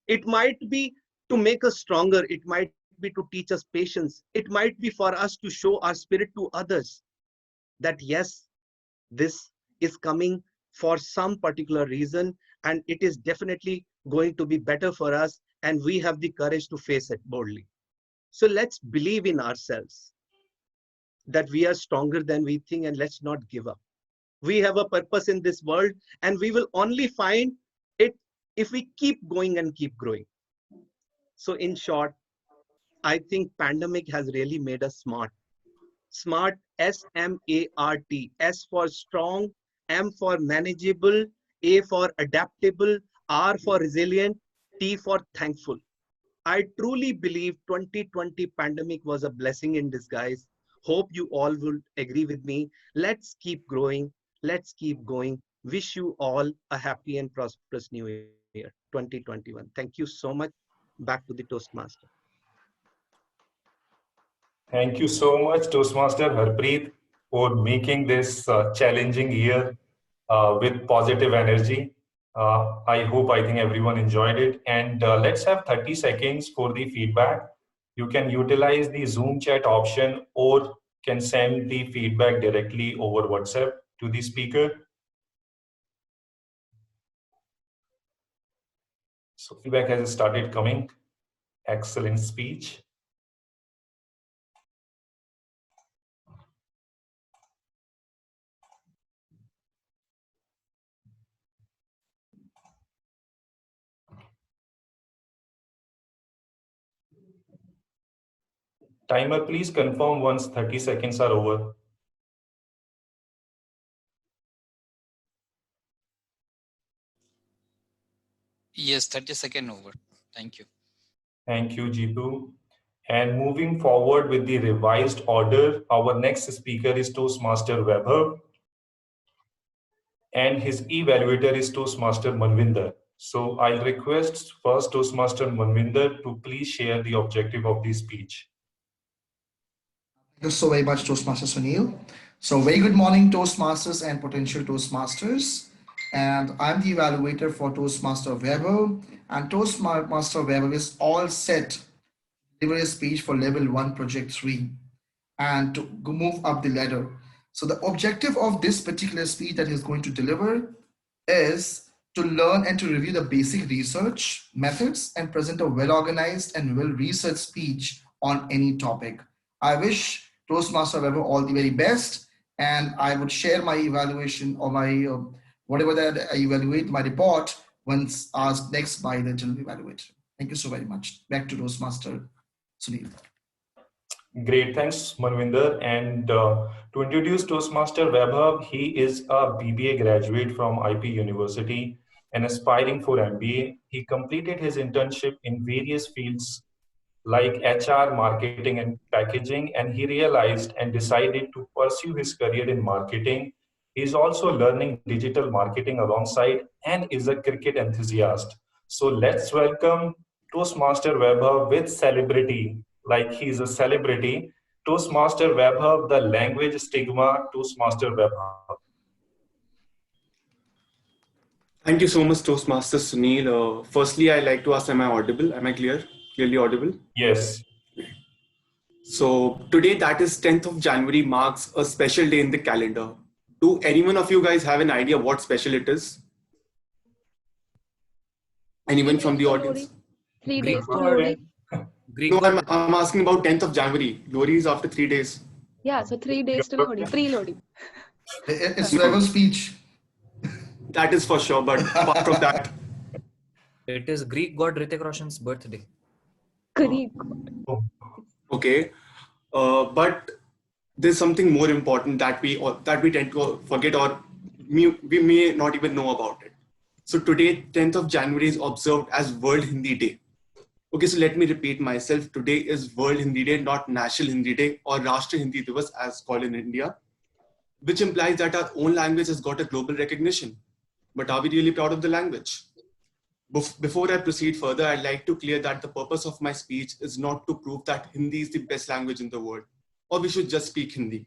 It might be to make us stronger. It might be to teach us patience. It might be for us to show our spirit to others that yes, this is coming for some particular reason, and it is definitely going to be better for us, and we have the courage to face it boldly. So let's believe in ourselves that we are stronger than we think, and let's not give up. We have a purpose in this world, and we will only find it if we keep going and keep growing. So in short, I think pandemic has really made us smart. Smart, SMART. S for strong, M for manageable, A for adaptable, R for resilient, T for thankful. I truly believe 2020 pandemic was a blessing in disguise. Hope you all will agree with me. Let's keep growing. Let's keep going. Wish you all a happy and prosperous new year 2021. Thank you so much. Back to the Toastmaster. Thank you so much, Toastmaster Harpreet, for making this challenging year with positive energy. I think everyone enjoyed it. And let's have 30 seconds for the feedback. You can utilize the Zoom chat option or can send the feedback directly over WhatsApp to the speaker. So feedback has started coming. Excellent speech. Timer, please confirm once 30 seconds are over. Yes, 30-second over. Thank you. Thank you, Jeetu. And moving forward with the revised order, our next speaker is Toastmaster Vaibhav, and his evaluator is Toastmaster Manvinder. So I'll request first Toastmaster Manvinder to please share the objective of the speech. Thank you so very much, Toastmaster Sunil. So very good morning, Toastmasters and potential Toastmasters. And I'm the evaluator for Toastmaster Vaibhav. And Toastmaster Vaibhav is all set to deliver a speech for level 1, project 3, and to move up the ladder. So the objective of this particular speech that he's going to deliver is to learn and to review the basic research methods and present a well-organized and well-researched speech on any topic. I wish Toastmaster Vaibhav all the very best, and I would share my evaluation or my whatever that I evaluate my report once asked next by the general evaluator. Thank you so very much. Back to Toastmaster Sunil. Great, thanks Manvinder. And to introduce Toastmaster Vaibhav, he is a BBA graduate from IP University and aspiring for MBA. He completed his internship in various fields like HR, marketing, and packaging, and he realized and decided to pursue his career in marketing. He is also learning digital marketing alongside and is a cricket enthusiast. So let's welcome Toastmaster Vaibhav with celebrity, like he's a celebrity. Toastmaster Vaibhav, the language stigma, Toastmaster Vaibhav. Thank you so much, Toastmaster Sunil. Firstly, I like to ask, am I audible? Am I clearly audible? Yes. So today, that is 10th of January, marks a special day in the calendar. Do anyone of you guys have an idea what special it is? Anyone from the audience? 3 days to Lodi. No, I'm asking about 10th of January. Lodi is after 3 days. Yeah, so 3 days to Lodi, pre-Lodi. It's Vaibhav's speech. That is for sure, but apart from that. It is Greek god Hrithik Roshan's birthday. Greek. Okay, but there's something more important that we tend to forget, or we may not even know about it. So today, 10th of January is observed as World Hindi Day. Okay, so let me repeat myself. Today is World Hindi Day, not National Hindi Day or Rashtra Hindi Divas as called in India, which implies that our own language has got a global recognition. But are we really proud of the language? Before I proceed further, I'd like to clear that the purpose of my speech is not to prove that Hindi is the best language in the world, or we should just speak Hindi.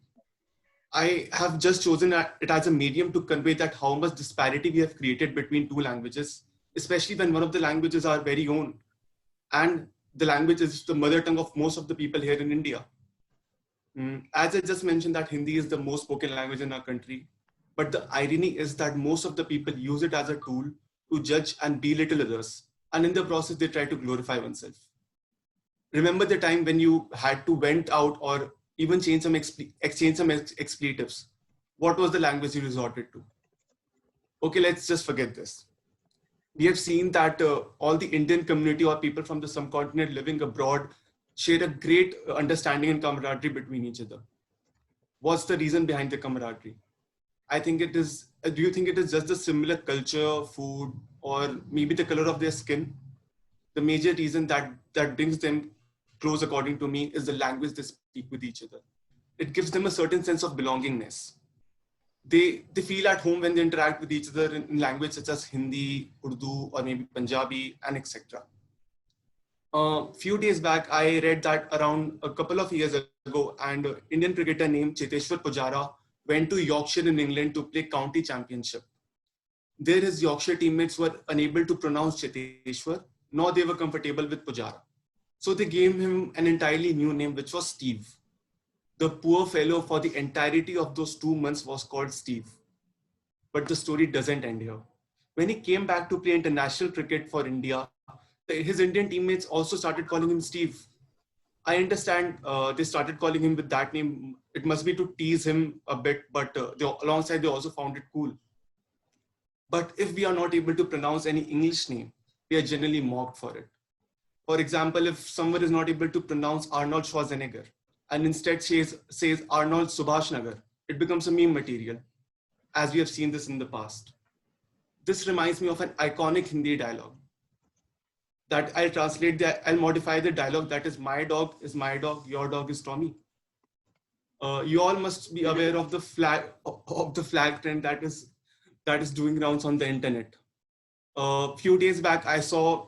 I have just chosen it as a medium to convey that how much disparity we have created between two languages especially when one of the languages are very own, and the language is the mother tongue of most of the people here in India. As I just mentioned that Hindi is the most spoken language in our country, but the irony is that most of the people use it as a tool to judge and belittle others, and in the process they try to glorify oneself. Remember the time when you had to vent out or even exchange some expletives? What was the language you resorted to? Okay, let's just forget this. We have seen that all the Indian community or people from the subcontinent living abroad share a great understanding and camaraderie between each other. What's the reason behind the camaraderie? I think it is, do you think it is just the similar culture, food, or maybe the color of their skin? The major reason that brings them close, according to me, is the language they speak with each other. It gives them a certain sense of belongingness. They feel at home when they interact with each other in language such as Hindi, Urdu, or maybe Punjabi, and etc. A few days back, I read that around a couple of years ago, an Indian cricketer named Cheteshwar Pujara went to Yorkshire in England to play county championship. There, his Yorkshire teammates were unable to pronounce Cheteshwar, nor they were comfortable with Pujara. So they gave him an entirely new name, which was Steve. The poor fellow for the entirety of those 2 months was called Steve. But the story doesn't end here. When he came back to play international cricket for India, his Indian teammates also started calling him Steve. I understand they started calling him with that name. It must be to tease him a bit, but alongside they also found it cool. But if we are not able to pronounce any English name, we are generally mocked for it. For example, if someone is not able to pronounce Arnold Schwarzenegger and instead says Arnold Subhashnagar, it becomes a meme material, as we have seen this in the past. This reminds me of an iconic Hindi dialogue that I'll modify the dialogue, that is, my dog is my dog, your dog is Tommy. You all must be aware of the flag trend that is doing rounds on the internet. A few days back, I saw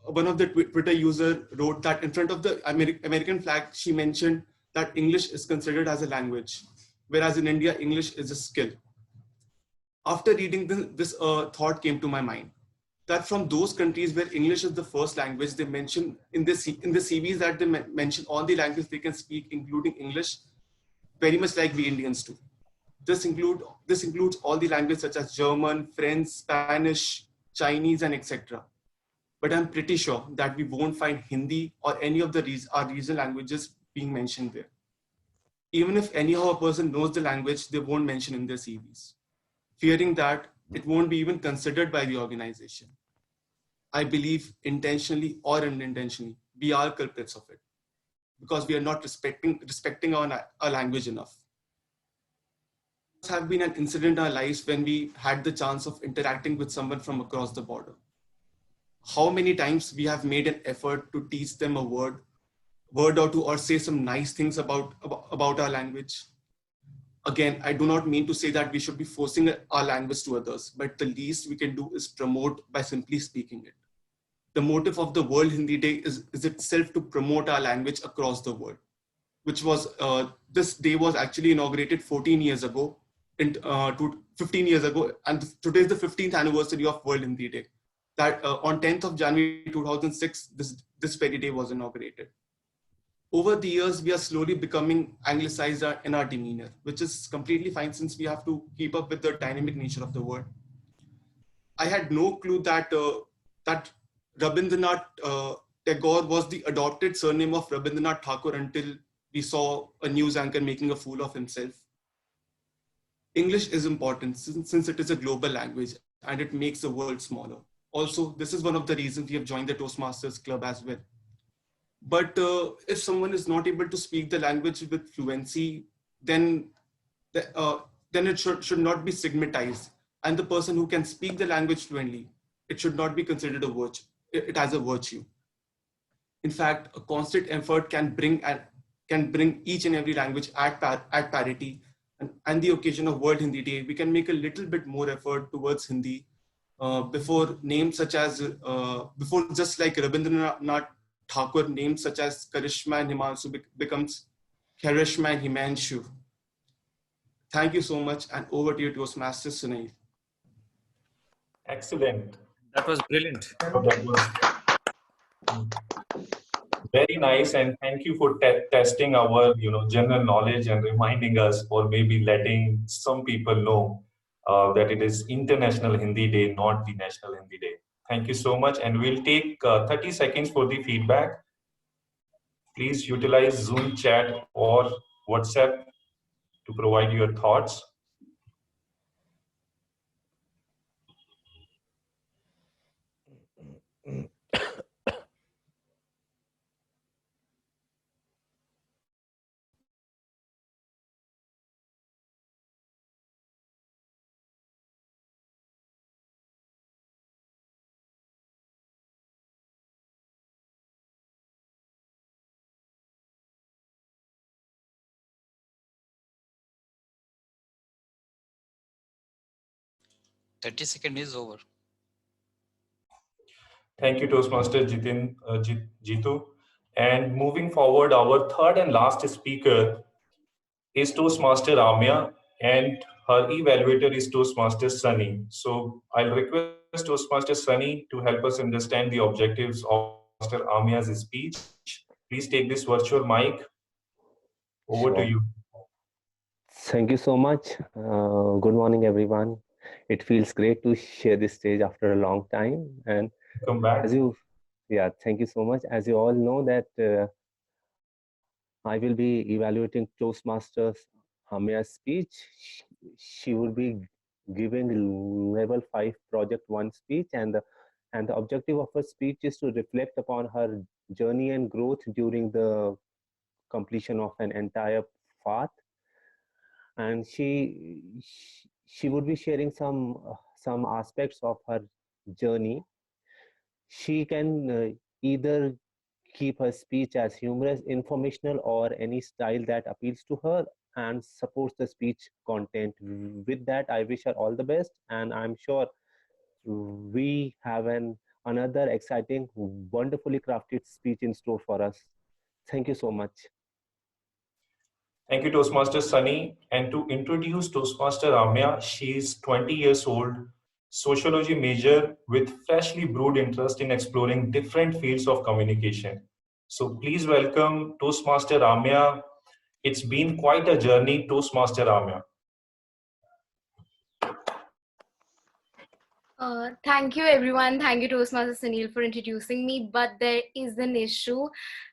one of the Twitter user wrote that in front of the American flag, she mentioned that English is considered as a language, whereas in India, English is a skill. After reading this thought came to my mind, that from those countries where English is the first language, they mention in the CVs that they mention all the languages they can speak, including English, very much like we Indians do. This includes all the languages such as German, French, Spanish, Chinese, and etc. But I'm pretty sure that we won't find Hindi or any of our regional languages being mentioned there. Even if anyhow a person knows the language, they won't mention in their CVs, fearing that it won't be even considered by the organization. I believe intentionally or unintentionally, we are culprits of it because we are not respecting our language enough. There have been an incident in our lives when we had the chance of interacting with someone from across the border. How many times we have made an effort to teach them a word or two, or say some nice things about our language. Again, I do not mean to say that we should be forcing our language to others, but the least we can do is promote by simply speaking it. The motive of the World Hindi Day is itself to promote our language across the world, which was, this day was actually inaugurated 14 years ago, 15 years ago, and today is the 15th anniversary of World Hindi Day. That on 10th of January 2006, this very day was inaugurated. Over the years, we are slowly becoming anglicized in our demeanor, which is completely fine since we have to keep up with the dynamic nature of the world. I had no clue that Rabindranath Tagore was the adopted surname of Rabindranath Thakur until we saw a news anchor making a fool of himself. English is important since it is a global language and it makes the world smaller. Also, this is one of the reasons we have joined the Toastmasters Club as well. But if someone is not able to speak the language with fluency, then it should not be stigmatized. And the person who can speak the language fluently, it should not be considered a virtue. It has a virtue. In fact, a constant effort can bring each and every language at parity. And the occasion of World Hindi Day, we can make a little bit more effort towards Hindi before names such as, before just like Rabindranath Thakur, names such as Karishma and Himanshu becomes Karishma and Himanshu. Thank you so much, and over to you, Toastmaster Sunil. Excellent. That was brilliant. So that was very nice, and thank you for testing our, general knowledge and reminding us, or maybe letting some people know that it is International Hindi Day, not the National Hindi Day. Thank you so much, and we'll take 30 seconds for the feedback. Please utilize Zoom chat or WhatsApp to provide your thoughts. Thirty second is over. Thank you, Toastmaster Jitu. And moving forward, our third and last speaker is Toastmaster Amya, and her evaluator is Toastmaster Sunny. So I'll request Toastmaster Sunny to help us understand the objectives of Toastmaster Amya's speech. Please take this virtual mic. Over to Sure. you. Thank you so much. Good morning, everyone. It feels great to share this stage after a long time. And Come back. thank you so much. As you all know that I will be evaluating Toastmasters Hamia's speech. She will be giving level 5 project 1 speech, and the objective of her speech is to reflect upon her journey and growth during the completion of an entire path. And she would be sharing some aspects of her journey. She can either keep her speech as humorous, informational, or any style that appeals to her and supports the speech content. With that, I wish her all the best, and I'm sure we have another exciting, wonderfully crafted speech in store for us. Thank you so much. Thank you, Toastmaster Sunny. And to introduce Toastmaster Amya, she is 20 years old, sociology major with freshly brewed interest in exploring different fields of communication. So please welcome Toastmaster Amya. It's been quite a journey, Toastmaster Amya. Thank you, everyone. Thank you, Toastmaster Sunil, for introducing me. But there is an issue.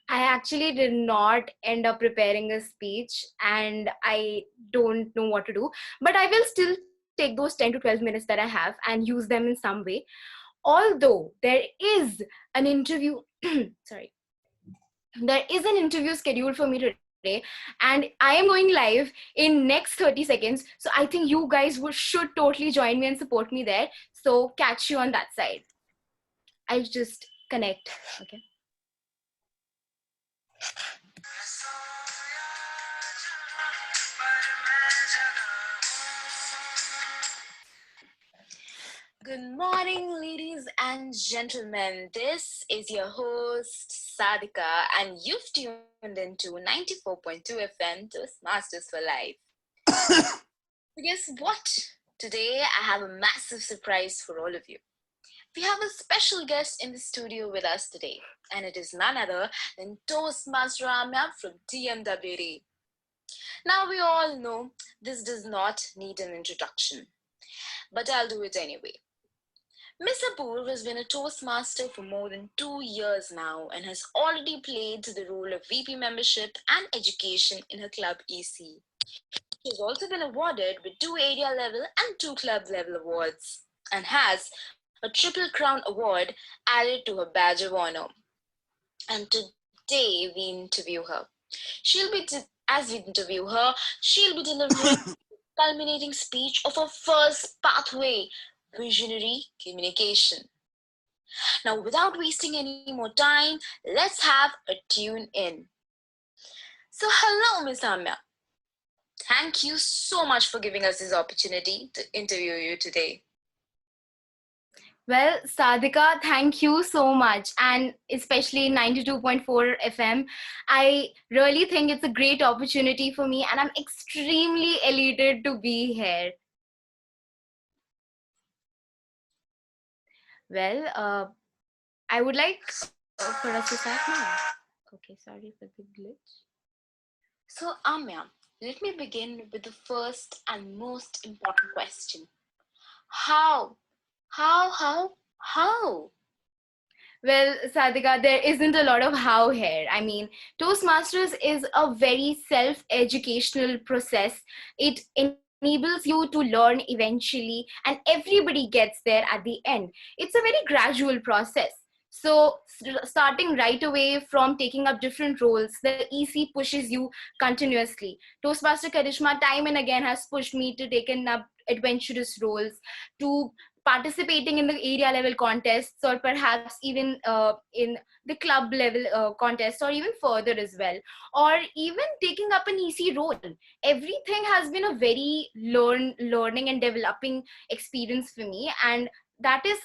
I actually did not end up preparing a speech, and I don't know what to do. But I will still take those 10 to 12 minutes that I have and use them in some way. Although there is an interview, sorry, there is an interview scheduled for me today, and I am going live in next 30 seconds. So I think you guys should totally join me and support me there. So catch you on that side. I'll just connect. Okay. Good morning, ladies and gentlemen. This is your host, Sadhika, and you've tuned into 94.2 FM Toastmasters for Life. So guess what? Today, I have a massive surprise for all of you. We have a special guest in the studio with us today, and it is none other than Toastmaster Amya from TMWD. Now, we all know this does not need an introduction, but I'll do it anyway. Miss Apoor has been a Toastmaster for more than 2 years now and has already played the role of VP membership and education in her club EC. She has also been awarded with 2 area level and 2 club level awards and has a Triple Crown award added to her badge of honor. And today we interview her. As we interview her, she'll be delivering a culminating speech of her first pathway, visionary communication. Now, without wasting any more time, let's have a tune in. So, hello, Miss Amya. Thank you so much for giving us this opportunity to interview you today. Well, Sadhika, thank you so much. And especially 92.4 FM, I really think it's a great opportunity for me, and I'm extremely elated to be here. Well, I would like for us to start now. Okay, sorry for the glitch. So, Amya, let me begin with the first and most important question. How? How? Well, Sadhika, there isn't a lot of how here. I mean, Toastmasters is a very self-educational process. It enables you to learn eventually, and everybody gets there at the end. It's a very gradual process. So, starting right away from taking up different roles, the EC pushes you continuously. Toastmaster Karishma time and again has pushed me to take up adventurous roles, to participating in the area level contests, or perhaps even in the club level contests, or even further as well, or even taking up an EC role. Everything has been a very learning and developing experience for me, and that is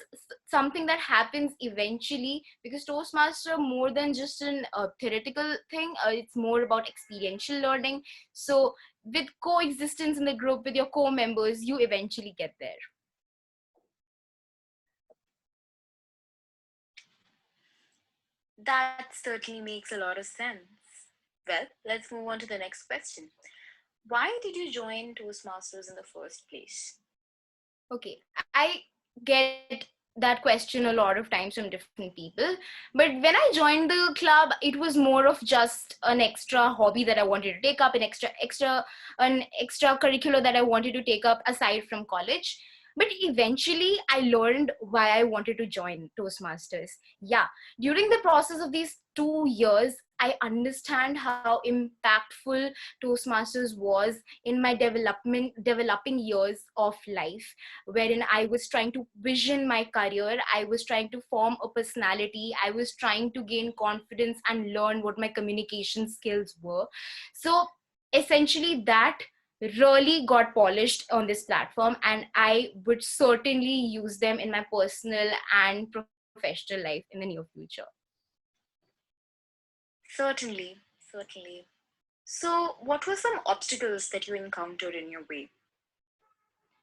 something that happens eventually, because Toastmaster more than just an theoretical thing, it's more about experiential learning. So with coexistence in the group with your co-members, you eventually get there. That certainly makes a lot of sense. Well, let's move on to the next question. Why did you join Toastmasters in the first place? Okay, I get that question a lot of times from different people, but when I joined the club, it was more of just an extra hobby that I wanted to take up, an extracurricular that I wanted to take up aside from college. But eventually I learned why I wanted to join Toastmasters. Yeah, during the process of these 2 years, I understand how impactful Toastmasters was in my developing years of life, wherein I was trying to vision my career, I was trying to form a personality, I was trying to gain confidence and learn what my communication skills were. So essentially, that really got polished on this platform, and I would certainly use them in my personal and professional life in the near future. Certainly. So, what were some obstacles that you encountered in your way?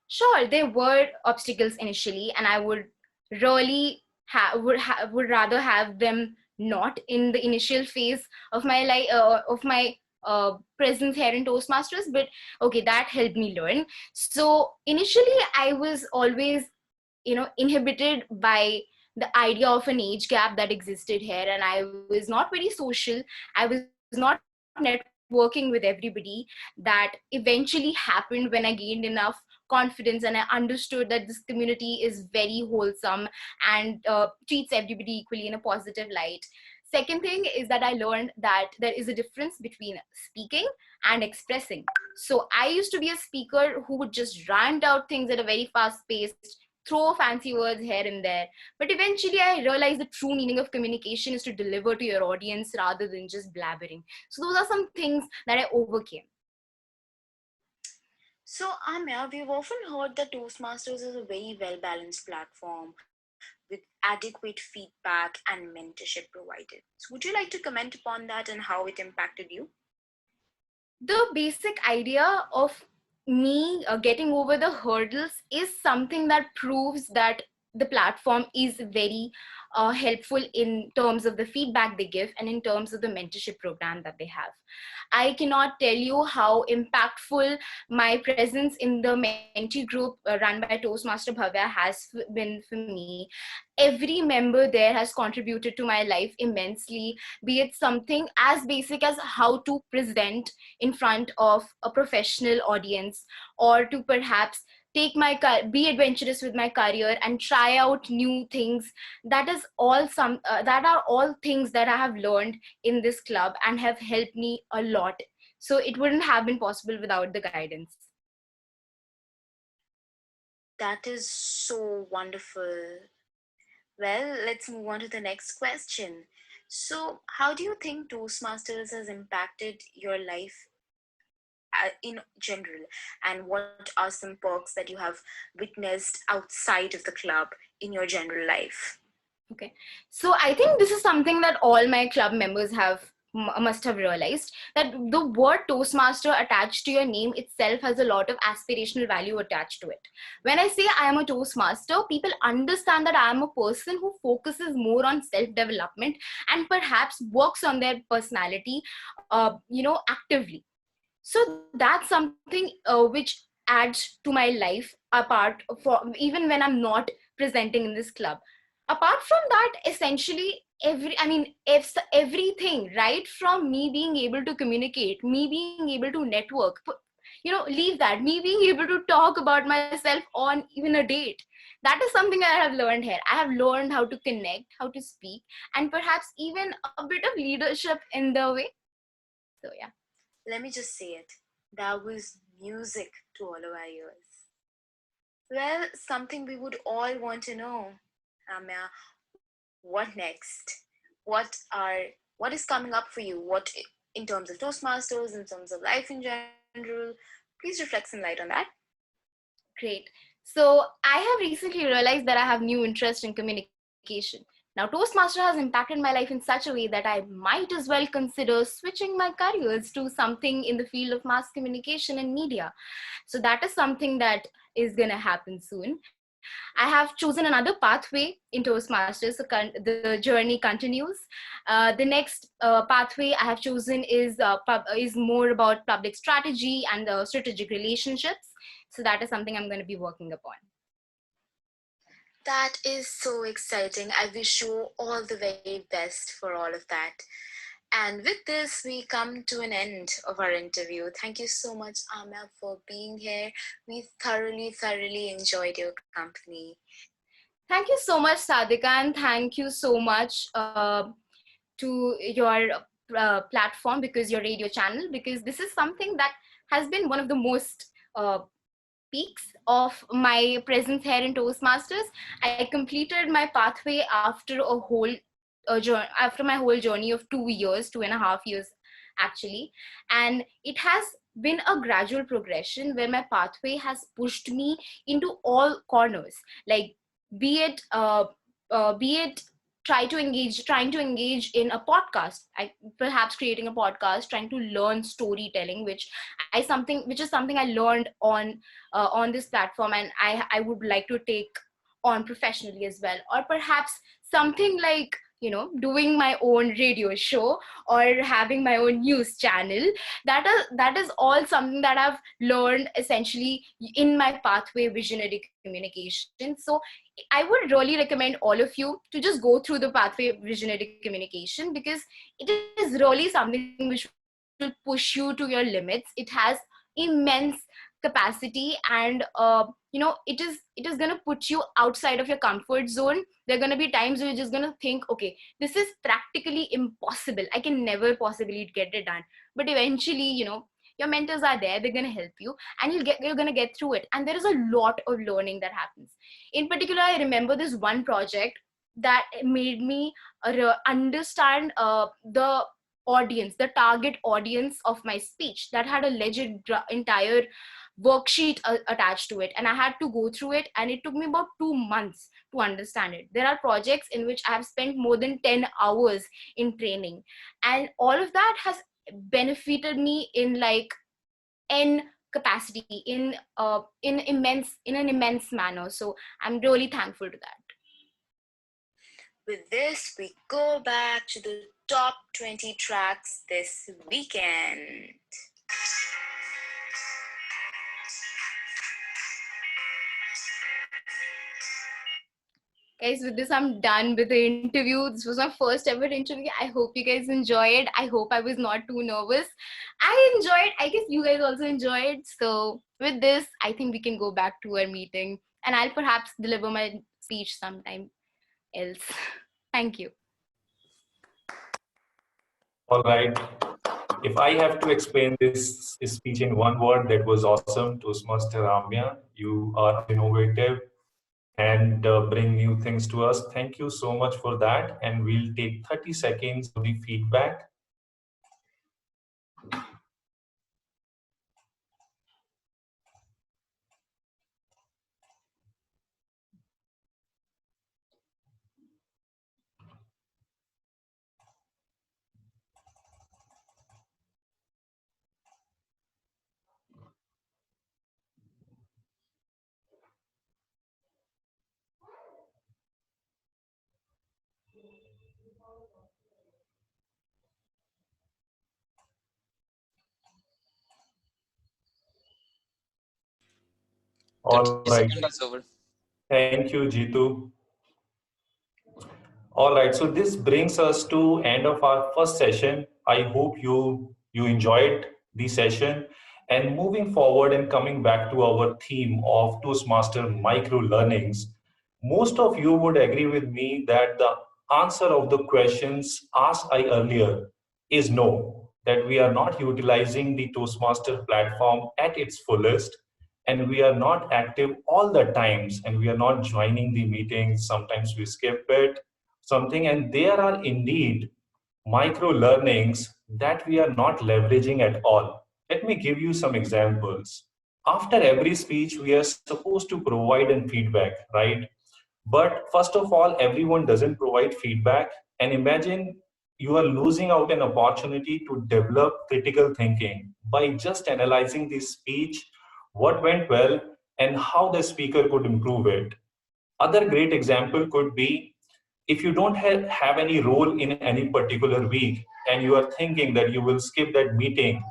Sure, there were obstacles initially, and I would really would rather have them not in the initial phase of my life, of my presence here in Toastmasters. But okay, that helped me learn. So initially, I was always, inhibited by the idea of an age gap that existed here, and I was not very social. I was not networking with everybody. That eventually happened when I gained enough confidence and I understood that this community is very wholesome and treats everybody equally in a positive light. Second thing is that I learned that there is a difference between speaking and expressing. So I used to be a speaker who would just rant out things at a very fast pace, throw fancy words here and there. But eventually I realized the true meaning of communication is to deliver to your audience rather than just blabbering. So those are some things that I overcame. So, Amya, we've often heard that Toastmasters is a very well balanced platform with adequate feedback and mentorship provided. So, would you like to comment upon that and how it impacted you? The basic idea of me getting over the hurdles is something that proves that the platform is very helpful in terms of the feedback they give and in terms of the mentorship program that they have. I cannot tell you how impactful my presence in the mentee group run by Toastmaster Bhavya has been for me. Every member there has contributed to my life immensely, be it something as basic as how to present in front of a professional audience, or to perhaps be adventurous with my career and try out new things. That are all things that I have learned in this club and have helped me a lot. So it wouldn't have been possible without the guidance. That is so wonderful. Well, let's move on to the next question. So, how do you think Toastmasters has impacted your life in general? And what are some perks that you have witnessed outside of the club in your general life? Okay, so I think this is something that all my club members have must have realized that the word Toastmaster attached to your name itself has a lot of aspirational value attached to it. When I say I am a Toastmaster, people understand that I am a person who focuses more on self-development and perhaps works on their personality, actively. So that's something which adds to my life apart from even when I'm not presenting in this club. Apart from that, essentially if everything, right from me being able to communicate, me being able to network, leave that, me being able to talk about myself on even a date, that is something I have learned here. I have learned how to connect, how to speak, and perhaps even a bit of leadership in the way. So yeah. Let me just say it. That was music to all of our ears. Well, something we would all want to know, Amya, what next? What is coming up for you? What in terms of Toastmasters, in terms of life in general? Please reflect some light on that. Great. So I have recently realized that I have new interest in communication. Now, Toastmaster has impacted my life in such a way that I might as well consider switching my careers to something in the field of mass communication and media. So that is something that is going to happen soon. I have chosen another pathway in Toastmasters, so the journey continues. The next pathway I have chosen is more about public strategy and strategic relationships. So that is something I'm going to be working upon. That is so exciting. I wish you all the very best for all of that. And with this, we come to an end of our interview. Thank you so much, Amya, for being here. We thoroughly enjoyed your company. Thank you so much, Sadhika, and thank you so much to your platform, because your radio channel, because this is something that has been one of the most peaks of my presence here in Toastmasters. I completed my pathway after my whole journey of 2 years, 2.5 years actually, and it has been a gradual progression where my pathway has pushed me into all corners, like be it trying to engage in a podcast, perhaps creating a podcast, trying to learn storytelling, which is something I learned on this platform, and I would like to take on professionally as well. Or perhaps something like doing my own radio show or having my own news channel. That is all something that I've learned essentially in my pathway visionary communication. So I would really recommend all of you to just go through the pathway visionary communication, because it is really something which will push you to your limits. It has immense capacity, and it is going to put you outside of your comfort zone. There are going to be times where you're just going to think, okay, this is practically impossible, I can never possibly get it done. But eventually, your mentors are there, they're going to help you, and you're going to get through it. And there is a lot of learning that happens. In particular, I remember this one project that made me understand the audience, the target audience of my speech, that had a legit entire worksheet attached to it, and I had to go through it, and it took me about 2 months to understand it. There are projects in which I have spent more than 10 hours in training, and all of that has benefited me in capacity, in an immense manner. So I'm really thankful to that. With this, we go back to the top 20 tracks this weekend. Guys, with this, I'm done with the interview. This was my first ever interview. I hope you guys enjoyed. I hope I was not too nervous. I enjoyed. I guess you guys also enjoyed. So with this, I think we can go back to our meeting, and I'll perhaps deliver my speech sometime else. Thank you. All right. If I have to explain this speech in one word, that was awesome. Toastmaster Ramya, you are innovative and bring new things to us. Thank you so much for that. And we'll take 30 seconds of the feedback. All 30 right. seconds is over. Thank you, Jitu. All right, so this brings us to end of our first session. I hope you enjoyed the session. And moving forward and coming back to our theme of Toastmaster micro learnings, most of you would agree with me that the answer of the questions asked I earlier is no, that we are not utilizing the Toastmaster platform at its fullest, and we are not active all the times, and we are not joining the meetings. Sometimes we skip it something, and there are indeed micro learnings that we are not leveraging at all. Let me give you some examples. After every speech, we are supposed to provide an feedback, right? But first of all, everyone doesn't provide feedback. And imagine you are losing out an opportunity to develop critical thinking by just analyzing the speech, what went well, and how the speaker could improve it. Other great example could be if you don't have any role in any particular week and you are thinking that you will skip that meeting,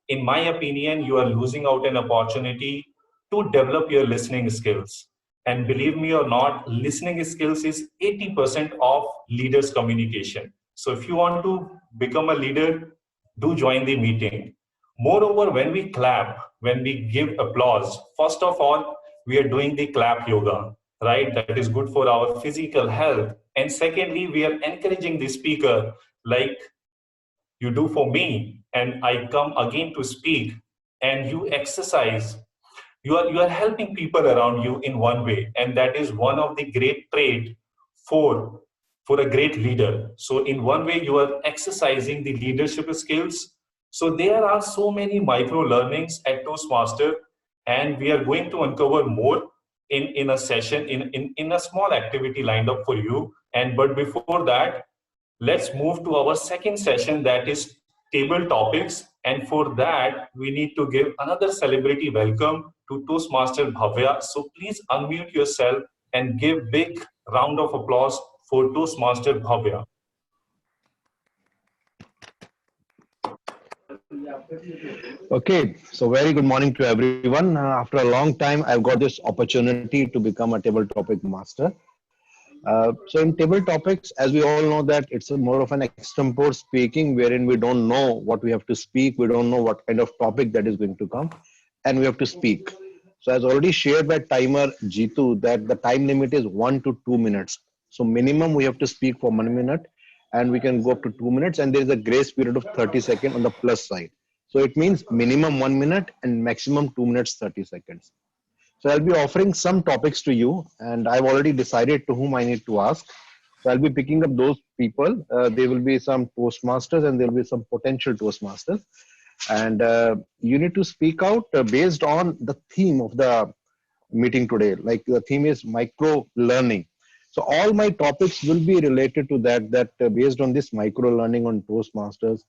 in my opinion, you are losing out an opportunity to develop your listening skills. And believe me or not, listening skills is 80% of leaders' communication. So if you want to become a leader, do join the meeting. Moreover, when we clap, when we give applause, first of all, we are doing the clap yoga, right? That is good for our physical health. And secondly, we are encouraging the speaker like you do for me, and I come again to speak, and you exercise. You are helping people around you in one way, and that is one of the great trait for for a great leader. So in one way, you are exercising the leadership skills. So there are so many micro learnings at Toastmaster, and we are going to uncover more in a session, in a small activity lined up for you. And but before that, let's move to our second session, that is table topics. And for that, we need to give another celebrity welcome to Toastmaster Bhavya. So please unmute yourself and give big round of applause for Toastmaster Bhavya. Okay, so very good morning to everyone. After a long time, I've got this opportunity to become a table topic master. So in table topics, as we all know that it's more of an extempore speaking wherein we don't know what we have to speak. We don't know what kind of topic that is going to come and we have to speak. So as already shared by timer Jitu that the time limit is 1 to 2 minutes. So minimum we have to speak for 1 minute and we can go up to 2 minutes and there is a grace period of 30 seconds on the plus side. So it means minimum 1 minute and maximum 2 minutes 30 seconds. So I'll be offering some topics to you and I've already decided to whom I need to ask. So I'll be picking up those people. There will be some Toastmasters and there will be some potential Toastmasters. And you need to speak out based on the theme of the meeting today. Like the theme is micro learning. So all my topics will be related to that based on this micro learning on Toastmasters,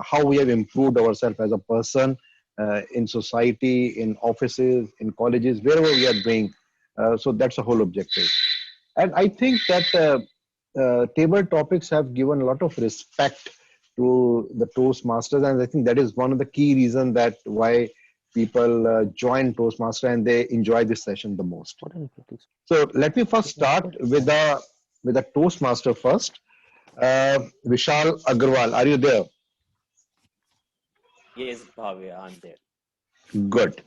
how we have improved ourselves as a person, in society, in offices, in colleges, wherever we are doing. So that's the whole objective. And I think that table topics have given a lot of respect to the Toastmasters. And I think that is one of the key reasons that why people join Toastmaster and they enjoy this session the most. So let me first start with a Toastmaster first. Vishal Agarwal, are you there? Yes, Bhavya, I'm there. Good.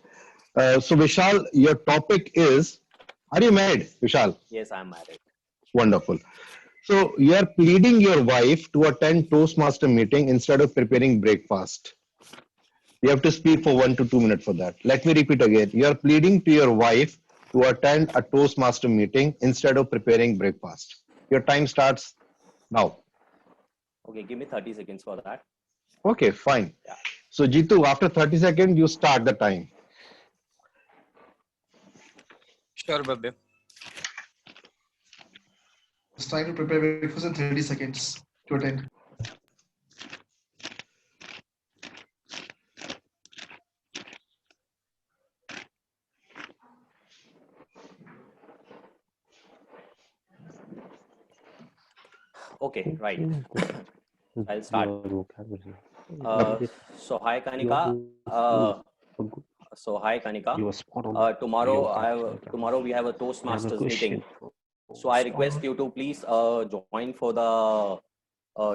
So Vishal, your topic is, are you married, Vishal? Yes, I'm married. Wonderful. So you are pleading your wife to attend Toastmaster meeting instead of preparing breakfast. You have to speak for 1 to 2 minutes for that. Let me repeat again. You are pleading to your wife to attend a Toastmaster meeting instead of preparing breakfast. Your time starts now. Okay, give me 30 seconds for that. Okay, fine. Yeah. So Jitu, after 30 seconds, you start the time. Sure, Bhavya. It's time to prepare breakfast in 30 seconds to attend. Okay, right. I'll start. So hi Kanika. So hi Kanika. You were spot on. Tomorrow You're tomorrow we have a I have a Toastmasters question. meeting. So I request you to please join for the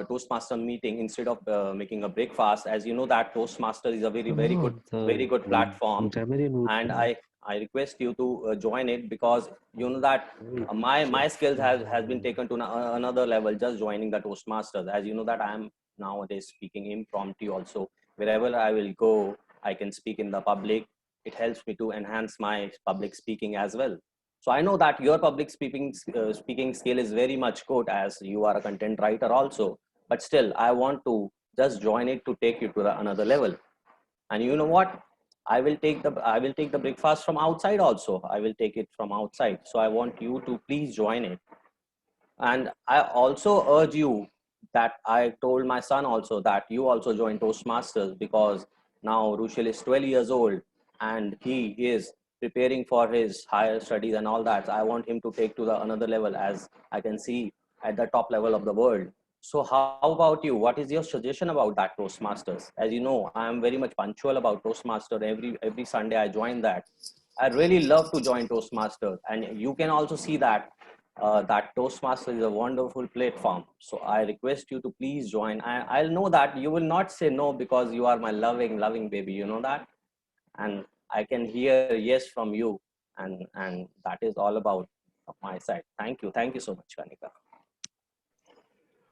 Toastmaster meeting instead of making a breakfast. As you know that Toastmaster is a very good platform, and I request you to join it, because you know that my skills has been taken to another level just joining the Toastmasters. As you know that I am nowadays speaking impromptu also. Wherever I will go, I can speak in the public. It helps me to enhance my public speaking as well. So I know that your public speaking skill is very much good, as you are a content writer also. But still, I want to just join it to take you to another level. And you know what? I will take the breakfast from outside also. I will take it from outside. So I want you to please join it. And I also urge you that I told my son also that you also join Toastmasters, because now Rushil is 12 years old and he is preparing for his higher studies and all that. I want him to take to the another level, as I can see at the top level of the world. So how about you? What is your suggestion about that Toastmasters? As you know, I am very much punctual about Toastmaster. Every Sunday I join that. I really love to join Toastmasters, and you can also see that that Toastmaster is a wonderful platform. So I request you to please join. I'll know that you will not say no, because you are my loving baby. You know that, and I can hear yes from you, and that is all about my side. Thank you so much, Kanika.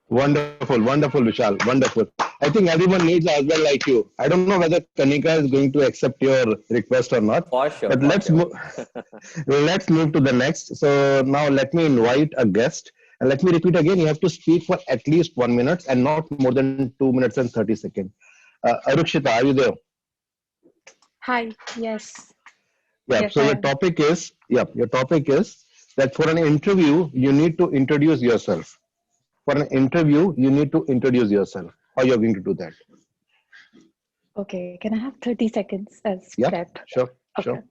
Wonderful, Vishal. Wonderful. I think everyone needs a husband like you. I don't know whether Kanika is going to accept your request or not. For sure. But let's move. Let's move to the next. So now let me invite a guest, and let me repeat again. You have to speak for at least 1 minute and not more than 2 minutes and 30 seconds. Arukshita, are you there? Hi. Yes. Yeah. Yes, So I your am. topic is your topic is that for an interview you need to introduce yourself. For an interview you need to introduce yourself. How you're going to do that? Okay. Can I have 30 seconds as Yeah. prep? Sure. Okay.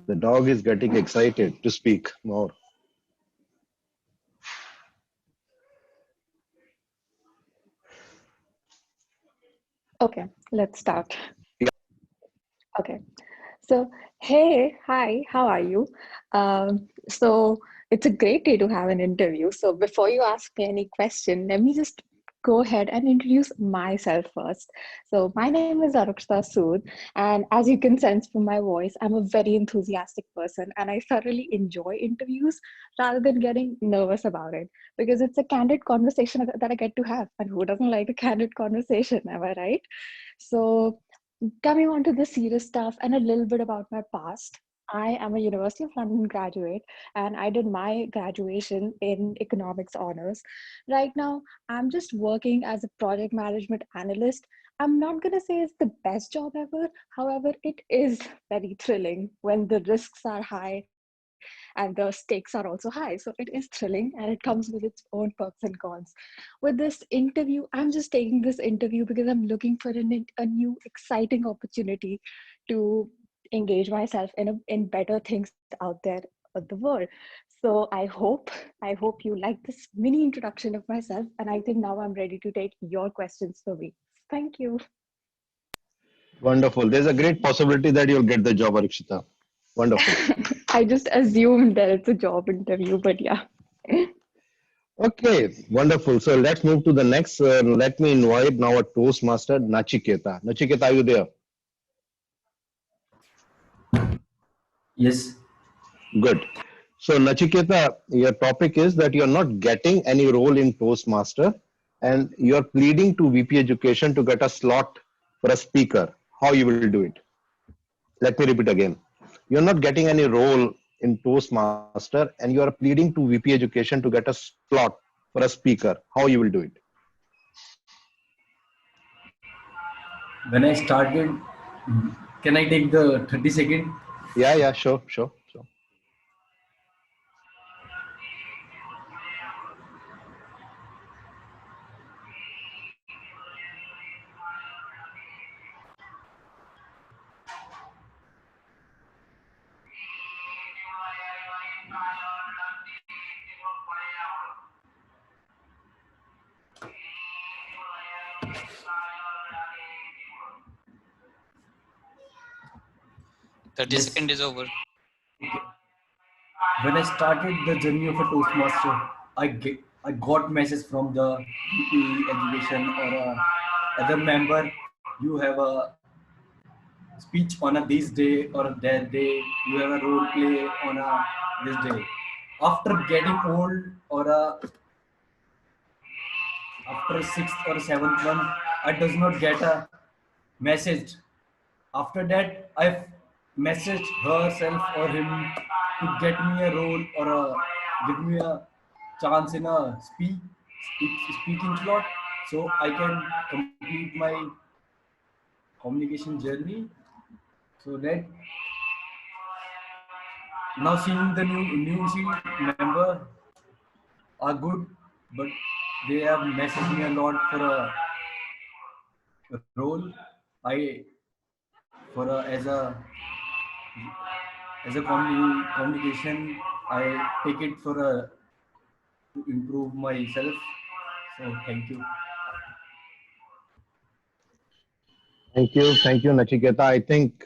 The dog is getting excited to speak more. Okay. Let's start. Okay. So, hey, hi, how are you? So it's a great day to have an interview. So before you ask me any question, let me just go ahead and introduce myself first. So my name is Arukshita Sood, and as you can sense from my voice, I'm a very enthusiastic person, and I thoroughly enjoy interviews rather than getting nervous about it, because it's a candid conversation that I get to have, and who doesn't like a candid conversation, am I right? So coming on to the serious stuff and a little bit about my past. I am a University of London graduate and I did my graduation in economics honors. Right now, I'm just working as a project management analyst. I'm not going to say it's the best job ever. However, it is very thrilling when the risks are high and the stakes are also high. So it is thrilling and it comes with its own perks and cons. With this interview, I'm just taking this interview because I'm looking for a new exciting opportunity to engage myself in better things out there of the world. So I hope you like this mini introduction of myself, and I think now I'm ready to take your questions for me. Thank you. Wonderful. There's a great possibility that you'll get the job, Arukshita. Wonderful. I just assumed that it's a job interview, but yeah. Okay, wonderful. So let's move to the next. Let me invite now a Toastmaster, Nachiketa. Nachiketa, are you there? Yes. Good. So Nachiketa, your topic is that you're not getting any role in Toastmaster and you're pleading to VP Education to get a slot for a speaker. How you will do it? Let me repeat again. You're not getting any role in Toastmaster and you are pleading to VP Education to get a slot for a speaker. How you will do it? When I started, can I take the 30 second? Yeah, sure. 30 Yes. second is over. When I started the journey of a Toastmaster, I got message from the DPE education or other member. You have a speech on a this day or that day. You have a role play on a this day. After getting old or after sixth or seventh month, I does not get a message. After that, I've messaged herself or him to get me a role or give me a chance in a speaking slot, so I can complete my communication journey. So that now seeing the new member are good, but they have messaged me a lot for a role. I for a, as a communication, I take it for a to improve myself. So thank you. Thank you, Nachiketa. I think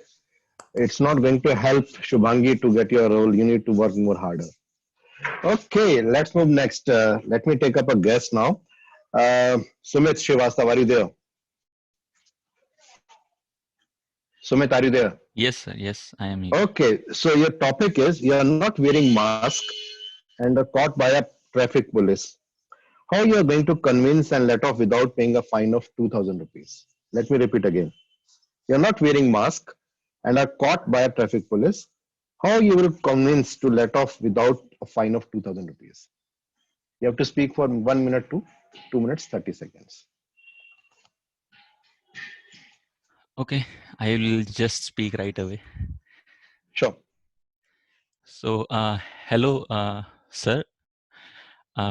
it's not going to help Shubhangi to get your role. You need to work more harder. Okay, let's move next. Let me take up a guest now. Sumit Srivastava, are you there? Sumit, are you there? Yes, sir. Yes, I am here. Okay, so your topic is you are not wearing mask and are caught by a traffic police. How you are going to convince and let off without paying a fine of 2,000 rupees? Let me repeat again. You are not wearing mask and are caught by a traffic police. How you will convince to let off without a fine of 2,000 rupees? You have to speak for 1 minute to 2 minutes 30 seconds. Okay, I will just speak right away. Sure. So, hello, sir.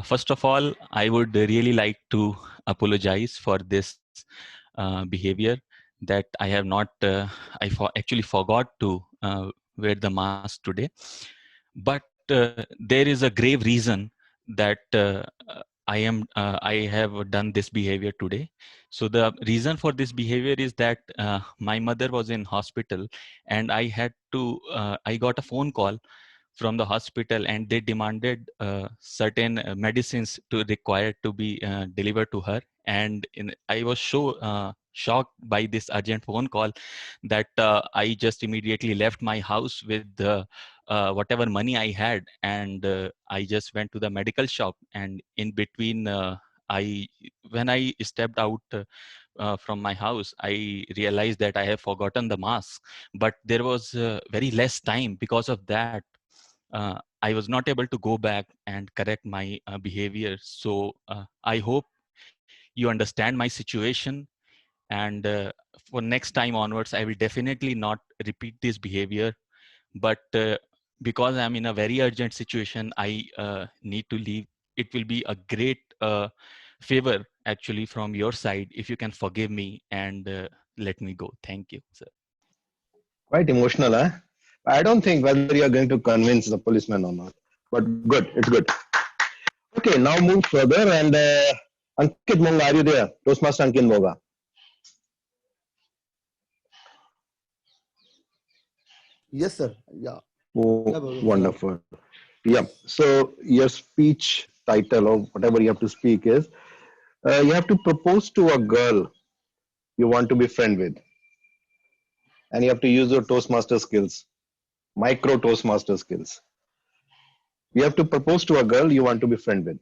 First of all, I would really like to apologize for this behavior that I have not, actually forgot to wear the mask today. But there is a grave reason that I have done this behavior today. So the reason for this behavior is that my mother was in hospital, and I got a phone call from the hospital, and they demanded certain medicines to required to be delivered to her. And I was so shocked by this urgent phone call that I just immediately left my house with whatever money I had, and I just went to the medical shop. And in between, when I stepped out from my house, I realized that I have forgotten the mask. But there was very less time. Because of that, I was not able to go back and correct my behavior. So I hope you understand my situation, and for next time onwards, I will definitely not repeat this behavior. But because I'm in a very urgent situation, I need to leave. It will be a great favor actually from your side if you can forgive me and let me go. Thank you, sir. Quite emotional, huh? I don't think whether you are going to convince the policeman or not. But good, it's good. Okay, now move further. And Ankit Monga, are you there? Toastmaster Ankit Monga. Yes, sir. Yeah. Oh, wonderful. Yeah. So your speech title or whatever you have to speak is you have to propose to a girl you want to be friend with, and you have to use your Toastmaster skills, micro Toastmaster skills. You have to propose to a girl you want to be friend with.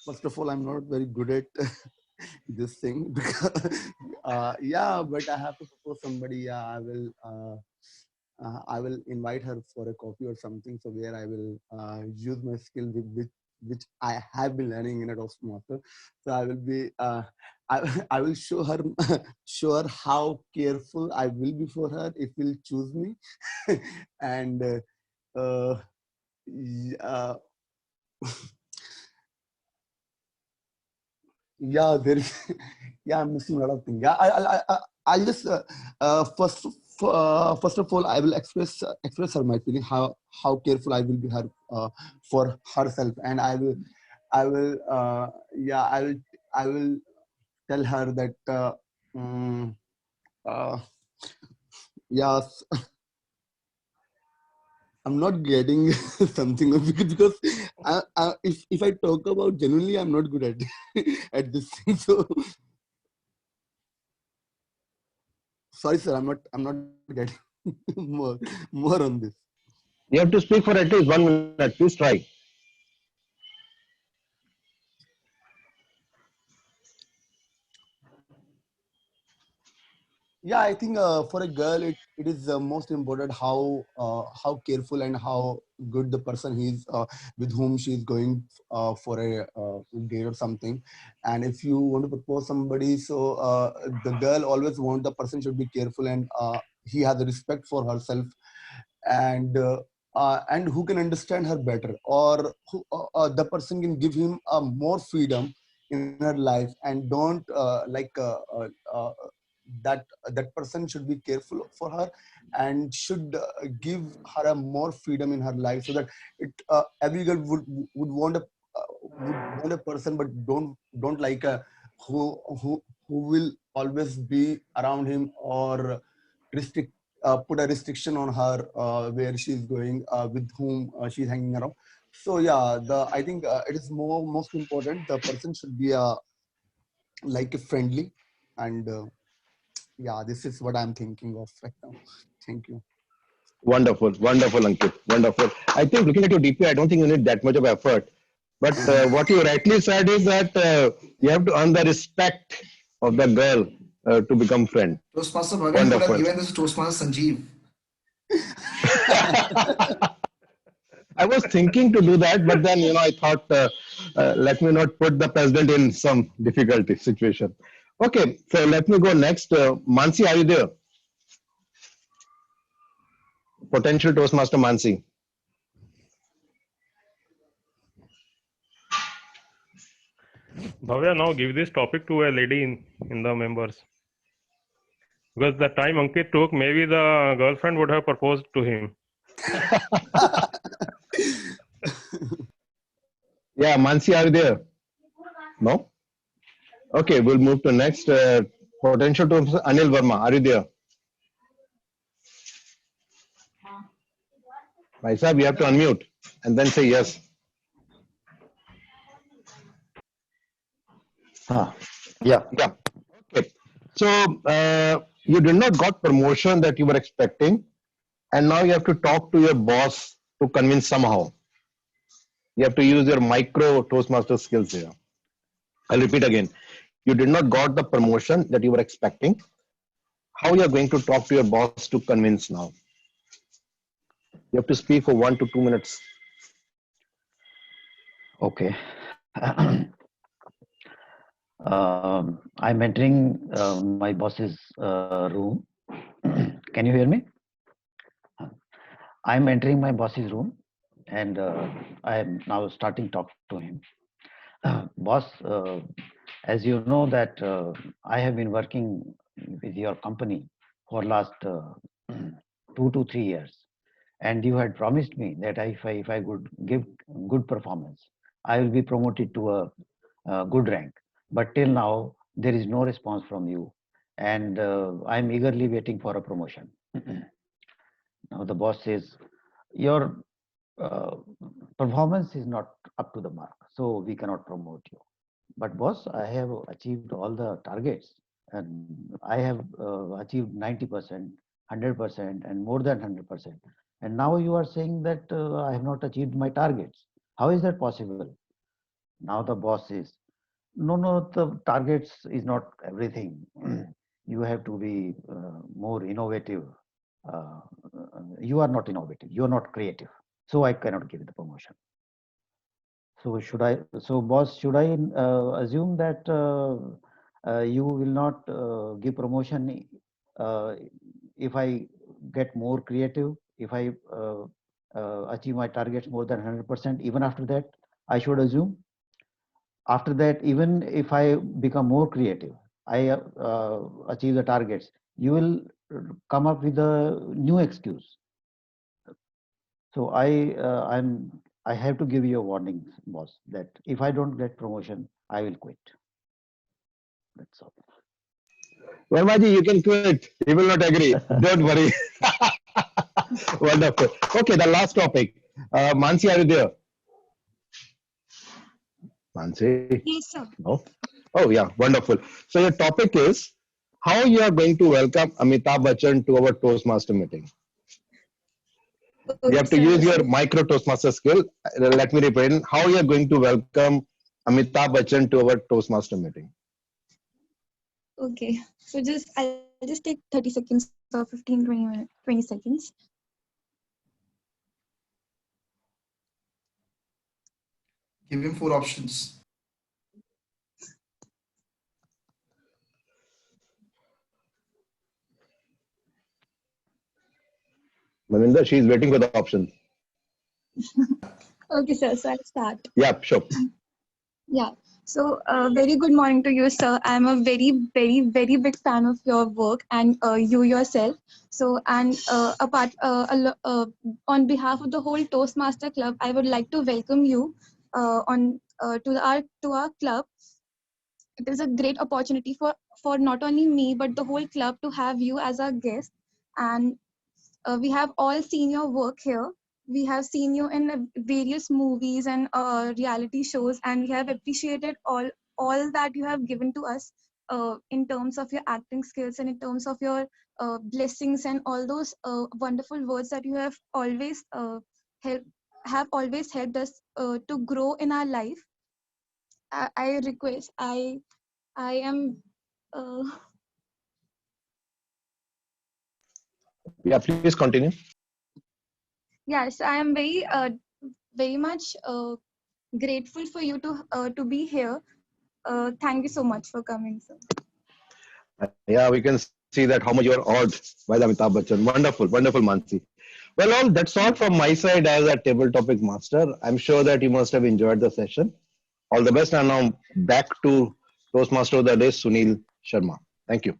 First of all, I'm not very good at this thing because, yeah, but I have to propose somebody. Yeah, I will invite her for a coffee or something. So where I will use my skill which I have been learning in a Toastmaster. So I will be, I will show her, show her how careful I will be for her if will choose me, and yeah. Yeah, there is. Yeah, I'm missing a lot of things. Yeah, I'll just first of all, I will express her my feeling how careful I will be her for herself, and I will yeah, I will tell her that Mm, uh, yes, I'm not getting something because if I talk about genuinely, I'm not good at at this thing. So sorry, sir. I'm not getting more more on this. You have to speak for at least 1 minute. Please try. Yeah, I think for a girl, it is most important how careful and how good the person is with whom she is going for a date or something. And if you want to propose somebody, so the girl always want the person should be careful and he has a respect for herself and who can understand her better, or the person can give him more freedom in her life and don't that person should be careful for her and should give her a more freedom in her life, so that every girl would want a person, but don't like a who will always be around him or restrict put a restriction on her where she's going with whom she's hanging around. So yeah, the I think it is most important the person should be like a friendly and yeah, this is what I'm thinking of right now. Thank you. Wonderful, wonderful, Ankit, wonderful. I think looking at your DP, I don't think you need that much of effort. But what you rightly said is that you have to earn the respect of the girl to become friend. Toastmaster Bhagan could have Wonderful. given this to Toastmaster Sanjeev. I was thinking to do that, but then I thought, let me not put the president in some difficulty situation. Okay, so let me go next. Mansi, are you there? Potential Toastmaster Mansi. Bhavya, now give this topic to a lady in the members. Because the time Ankit took, maybe the girlfriend would have proposed to him. Yeah, Mansi, are you there? No? Okay, we'll move to next. Potential Toastmaster Anil Verma, are you there? Bhai Sahib, you have to unmute and then say yes. Yeah. Okay. So you did not got promotion that you were expecting, and now you have to talk to your boss to convince somehow. You have to use your micro Toastmaster skills here. I'll repeat again. You did not got the promotion that you were expecting. How you are going to talk to your boss to convince now? You have to speak for 1 to 2 minutes. Okay. I'm entering my boss's room. Can you hear me? I'm entering my boss's room and I am now starting talk to him. Boss, as you know that I have been working with your company for last 2 to 3 years, and you had promised me that if I could give good performance, I will be promoted to a good rank. But till now, there is no response from you, and I'm eagerly waiting for a promotion. Now the boss says, your performance is not up to the mark, so we cannot promote you. But boss, I have achieved all the targets, and I have achieved 90%, 100%, and more than 100%. And now you are saying that I have not achieved my targets. How is that possible? Now the boss says, no, the targets is not everything. You have to be more innovative. You are not innovative. You are not creative. So I cannot give the promotion. So boss, should I assume that you will not give promotion if I get more creative, if I achieve my targets more than 100%, even after that, I should assume? After that, even if I become more creative, I achieve the targets, you will come up with a new excuse. So I have to give you a warning, boss, that if I don't get promotion, I will quit. That's all. Vermaji, you can quit. He will not agree. Don't worry. Wonderful. Okay, the last topic. Mansi, are you there? Mansi? Yes, sir. No? Oh, yeah, wonderful. So your topic is how you are going to welcome Amitabh Bachchan to our Toastmaster meeting. You Okay, have to sir. use So, your micro Toastmaster skill. Let me repeat. How you are going to welcome Amitabh Bachchan to our Toastmaster meeting. okay. So I'll just take 30 seconds or 15, 20 minutes, 20 seconds. Give him 4 options. Maninder, she is waiting for the option. Okay, sir. So I'll start. Yeah, sure. Yeah. So, very good morning to you, sir. I'm a very big fan of your work and you yourself. So, and on behalf of the whole Toastmaster Club, I would like to welcome you to our club. It is a great opportunity for not only me but the whole club to have you as our guest. And we have all seen your work here. We have seen you in various movies and reality shows, and we have appreciated all that you have given to us in terms of your acting skills and in terms of your blessings and all those wonderful words that you have always helped us to grow in our life. I request I am uh, Yeah, please continue. yes, I am very much grateful for you to be here. Thank you so much for coming, sir. Yeah, we can see that how much you are awed by the Amitabh Bachchan. Wonderful, wonderful, Mansi. Well, that's all from my side as a table topic master. I'm sure that you must have enjoyed the session. All the best. And now back to Toastmaster of the day, Sunil Sharma. Thank you.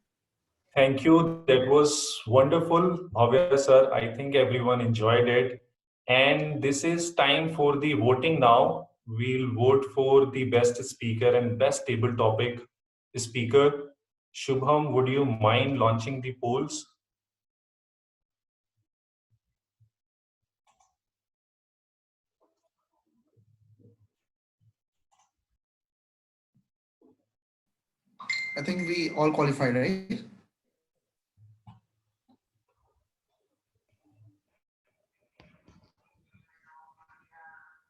Thank you. That was wonderful, Bhavya sir. I think everyone enjoyed it. And this is time for the voting now. We'll vote for the best speaker and best table topic speaker. Shubham, would you mind launching the polls? I think we all qualified, right?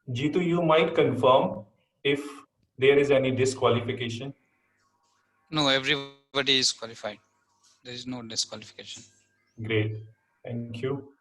Jitu, you might confirm if there is any disqualification. No, everybody is qualified. There is no disqualification. Great. Thank you.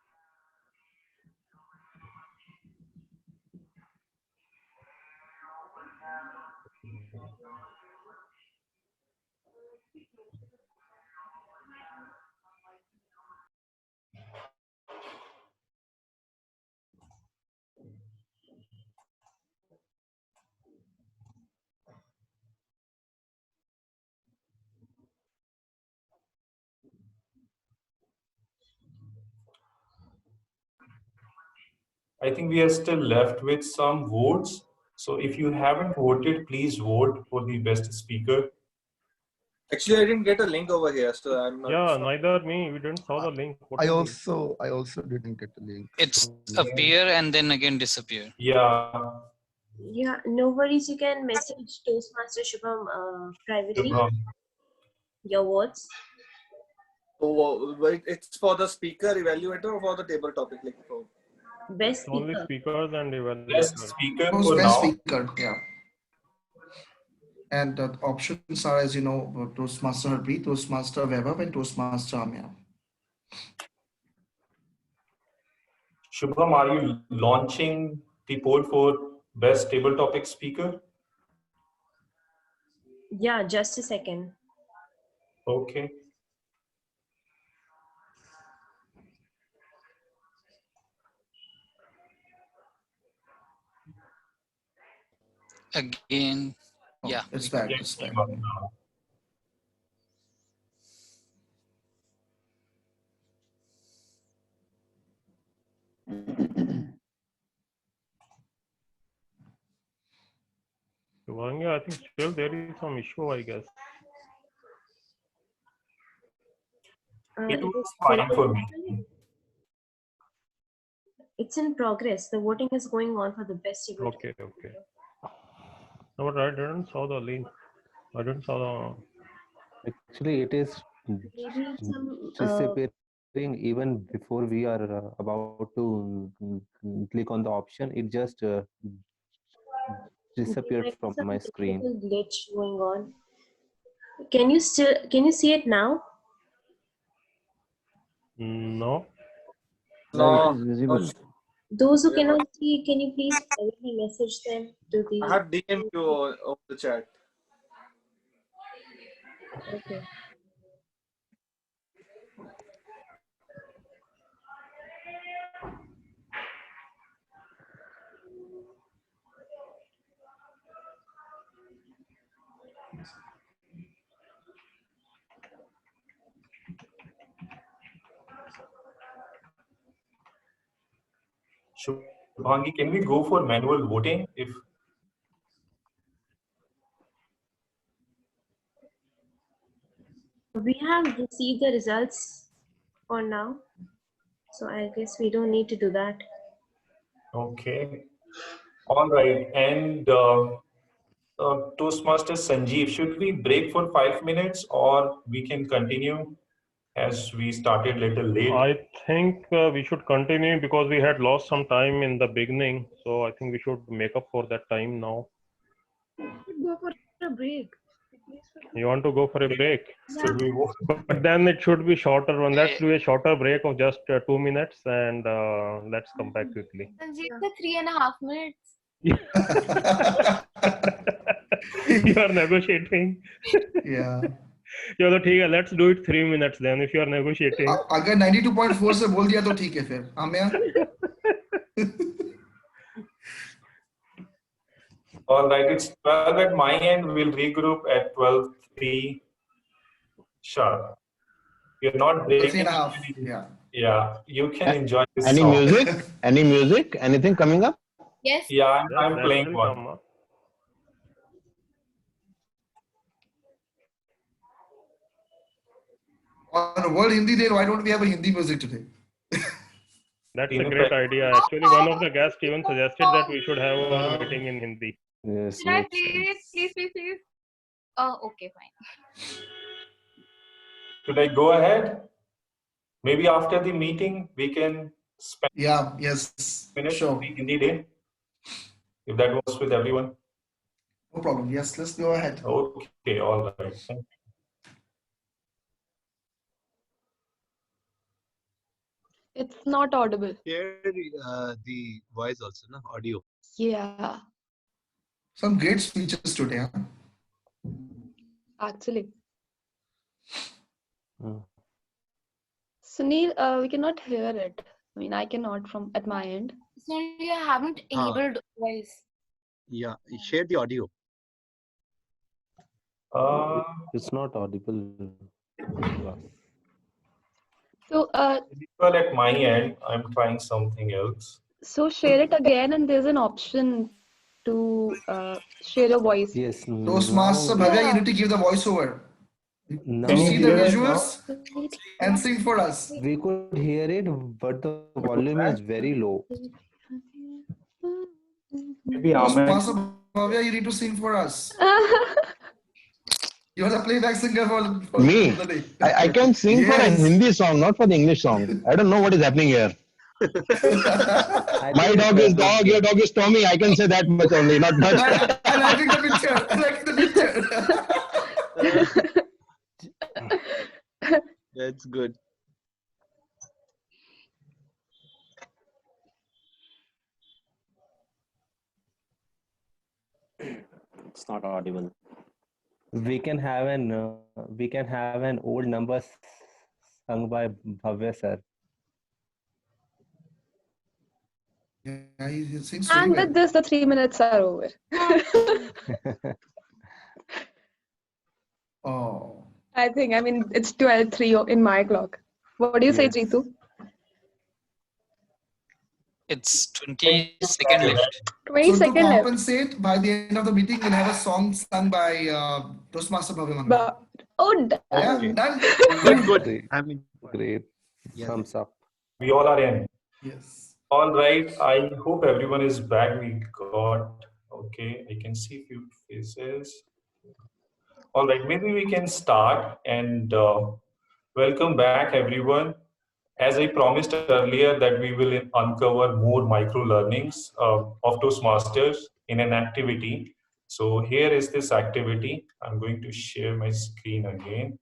I think we are still left with some votes. So if you haven't voted, please vote for the best speaker. Actually, I didn't get a link over here, so I'm not. Yeah, neither me. We didn't saw the link. What I is the link? also didn't get the link. It's appear and then again disappear. Yeah. Yeah, no worries. You can message Toastmaster Shubham privately. Shubham. Your words. So, it's for the speaker evaluator or for the table topic? Like for Best Only speaker. speakers and Best evaluators. speaker Who's for best now. speaker? Yeah. And the options are, as you know, Toastmaster Harpreet, Toastmaster Vaibhav, and Toastmaster Amya. Shubham, are you launching the poll for best table topic speaker? Yeah, just a second. Okay. Again, yeah. It's back. It's back. Shubhanga, I think still there is some issue, I guess. It It was is fine for me. It's in progress. The voting is going on for the best table. Okay. No, but I didn't saw the link. I didn't saw the. Actually, it is Maybe some disappearing even before we are about to click on the option. It just there disappeared might be from some my screen. technical glitch going on. Can you see it now? No. No, it is visible. Those who cannot see, can you please privately message them to the? I have DM'd you over the chat. Okay. Shubhangi, can we go for manual voting? If We have received the results for now, so I guess we don't need to do that. okay, all right. And Toastmaster Sanjeev, should we break for 5 minutes or we can continue as we started little late? I think we should continue because we had lost some time in the beginning. So I think we should make up for that time now. Go for a break. You want to go for a break? Should we go? But then it should be shorter one. Let's do a shorter break of just 2 minutes and let's come back quickly. Sanjeev, the 3.5 minutes. You are negotiating. Yeah. चलो ठीक है, let's do it 3 minutes then if you are negotiating. अगर 92.4 से बोल दिया तो ठीक है फिर आमिया. All right, it's 12 at my end. We'll regroup at 12:03 sharp. You're not breaking. 3.5. Yeah. Yeah, you can enjoy this Any song. music? Any music? Anything coming up? Yes. Yeah, I'm playing one. On World Hindi Day, why don't we have a Hindi music today? That's a great idea. Actually, one of the guests even suggested that we should have a meeting in Hindi. Yes, Should I play it? Please. Oh, okay, fine. Should I go ahead? Maybe after the meeting, we can spend minutes sure. on the Hindi day. If that works with everyone. No problem. Yes, let's go ahead. Okay, all right. Thank you. It's not audible. Hear the voice also, no? Audio. Yeah, Some great speeches today. Huh? actually. Sunil, we cannot hear it. I mean, I cannot from at my end. Only I haven't enabled voice. Yeah, share the audio. It's not audible. So, Well, at my end, I'm trying something else. so share it again, and there's an option to share your voice. Yes. Toastmaster Bhavya, you need to give the voiceover. Now You see the visuals and sing for us. we could hear it, but the volume is very low. Maybe Toastmaster Bhavya, you need to sing for us. You are the playback singer for Me? the day. I can sing for a Yes. Hindi song, not for the English song. I don't know what is happening here. My dog is dog, your dog is Tommy. I can say that much only, not much. I like the picture. I like the picture. That's good. It's not audible. We can have an old number sung by Bhavya sir. Yeah, he sings And very with this, the 3 minutes are over. Oh. I think, I mean, it's 12:03 in my clock. What do you say, Jitu? It's 20 seconds left. 20 So to seconds left. compensate, by the end of the meeting, we'll have a song sung by Toastmaster Bhavya Mangal. Oh, Yeah, Okay. done. Good, good. Great. I mean, Great. yes. Thumbs up. We all are in. Yes. All right. I hope everyone is back. We got, okay, I can see few faces. All right, maybe we can start and welcome back everyone. As I promised earlier that we will uncover more micro learnings of Toastmasters in an activity. So here is this activity. I'm going to share my screen again.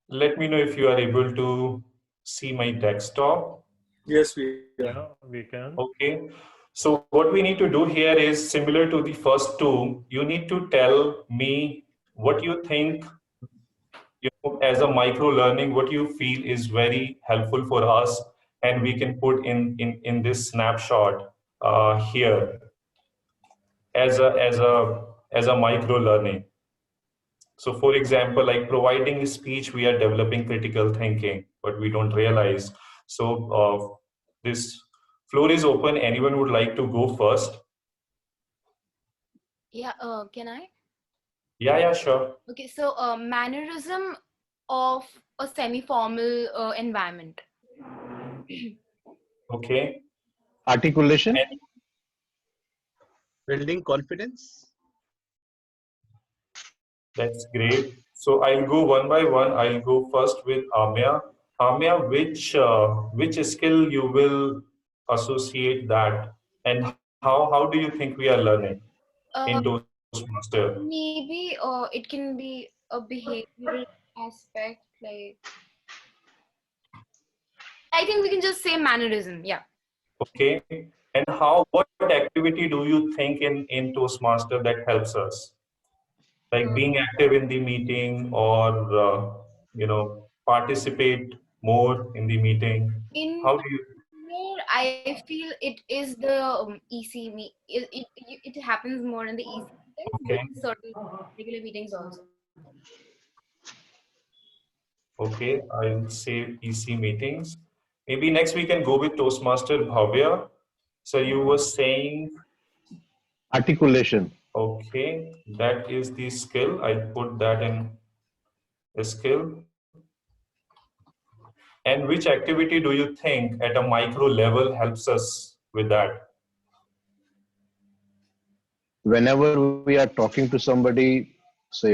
Let me know if you are able to see my desktop. Yes, we are. Yeah, we can. Okay. So what we need to do here is similar to the first two. You need to tell me what you think, you know, as a micro learning, what you feel is very helpful for us, and we can put in this snapshot here as a micro learning. So for example, like providing speech, we are developing critical thinking, but we don't realize. So this floor is open. Anyone would like to go first? Yeah, can I? Yeah, sure. Okay, so mannerism of a semi-formal environment. Okay. Articulation. Building confidence. That's great. So I'll go one by one. I'll go first with Amya. Amya, which skill you will associate that, and how do you think we are learning Uh, in Toastmaster? Maybe it can be a behavioral aspect, like I think we can just say mannerism. Yeah. Okay. And what activity do you think in Toastmaster that helps us? Like being active in the meeting or, participate more in the meeting? In How do you? here, I feel it is the EC me. It happens more in the EC meetings, but Okay. certain regular meetings also. Okay, I'll say EC meetings. Maybe next we can go with Toastmaster Bhavya. So you were saying, Articulation. okay, that is the skill. I'll put that in the skill. And which activity do you think at a micro level helps us with that? Whenever we are talking to somebody, say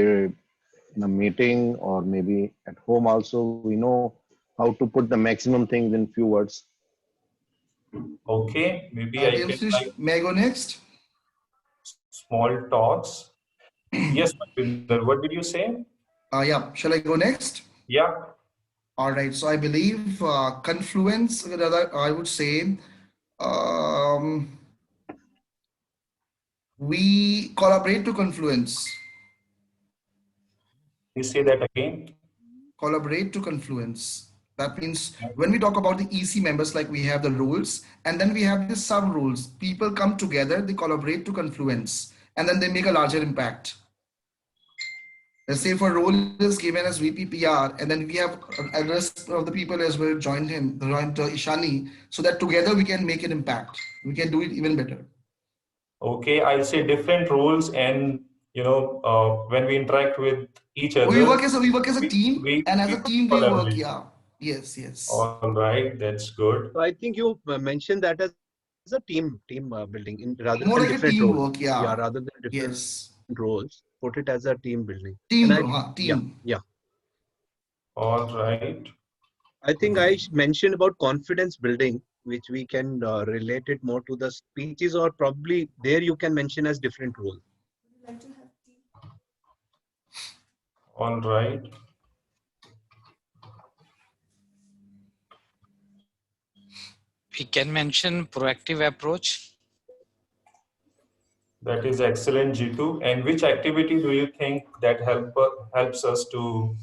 in a meeting or maybe at home also, we know how to put the maximum things in few words. Okay, maybe I can Devanshish, like may I go next? small talks. Yes, Manvinder, what did you say? Yeah, shall I go next? Yeah. All right, so I believe confluence, rather, I would say um, we collaborate to confluence. You say that again. Collaborate to confluence. That means when we talk about the EC members, like we have the roles and then we have the sub roles. People come together, they collaborate to confluence, and then they make a larger impact. Let's say if a role is given as VPPR, and then we have the rest of the people as well joined Ishani, so that together we can make an impact. We can do it even better. Okay, I'll say different roles, and when we interact with each other, We work as a team, we and as a team we work. collaborate. Yeah. Yes. Yes. All right, that's good. So I think you mentioned that as a team building rather More than like a different roles. teamwork. Yeah. Yeah, rather than different Yes. roles, put it as a team building. Team. And Team. Yeah. All right. I think I mentioned about confidence building, which we can relate it more to the speeches, or probably there you can mention as different role. All right. We can mention proactive approach. That is excellent, Jitu. And which activity do you think that helps us to,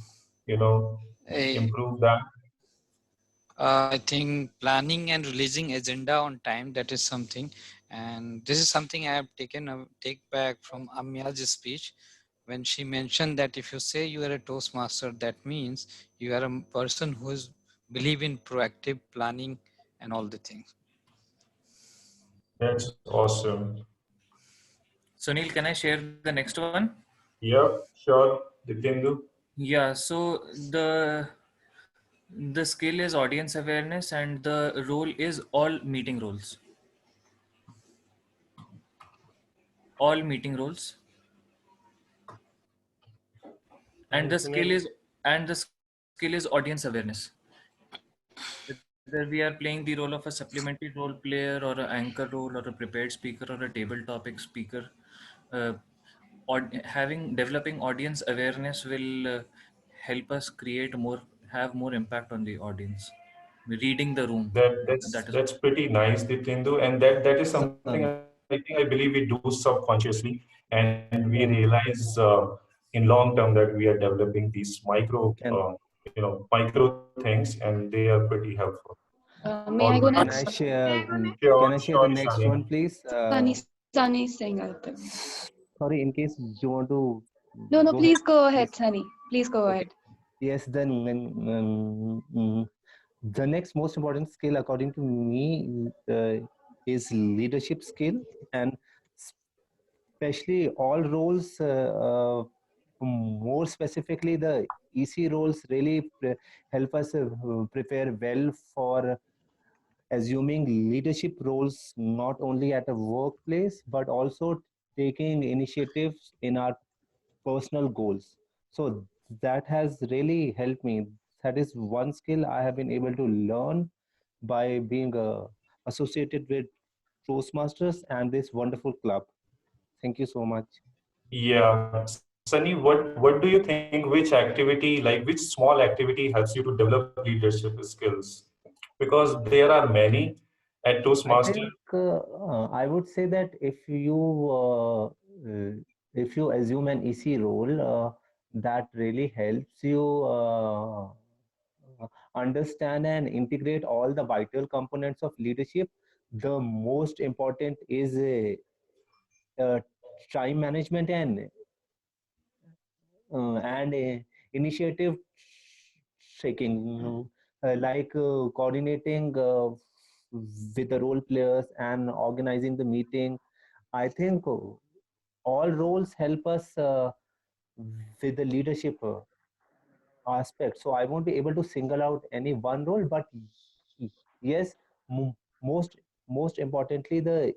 improve that? I think planning and releasing agenda on time, that is something. And this is something I have take back from Amya's speech, when she mentioned that if you say you are a Toastmaster, that means you are a person who is believe in proactive planning and all the things. That's awesome. Sunil, can I share the next one? Yeah, sure, Dipendu. Yeah, so the skill is audience awareness and the role is all meeting roles. All meeting roles. And the skill is audience awareness. Whether we are playing the role of a supplementary role player or an anchor role or a prepared speaker or a table topic speaker, developing audience awareness will help us have more impact on the audience. Reading the room. That's pretty nice, Dipendu, and that is something I believe we do subconsciously, and we realize in long term that we are developing these micro things, and they are pretty helpful. May I go next? Can I share Sure, the next Shani. one, please? Sunny is saying something. Sorry, in case you want to. No, go please ahead. go ahead, Sunny. Please go ahead. Yes, then the next most important skill, according to me, is leadership skill, and especially all roles. More specifically, the EC roles really help us prepare well for assuming leadership roles not only at a workplace but also taking initiatives in our personal goals. So that has really helped me. That is one skill I have been able to learn by being associated with Toastmasters and this wonderful club. Thank you so much. Yeah, Sunny, what do you think? Which activity, like which small activity, helps you to develop leadership skills? Because there are many at I Toastmasters. think I would say that if you assume an EC role, that really helps you understand and integrate all the vital components of leadership. The most important is time management and initiative taking, like coordinating with the role players and organizing the meeting. I think all roles help us with the leadership aspect. So I won't be able to single out any one role, but yes, most importantly, the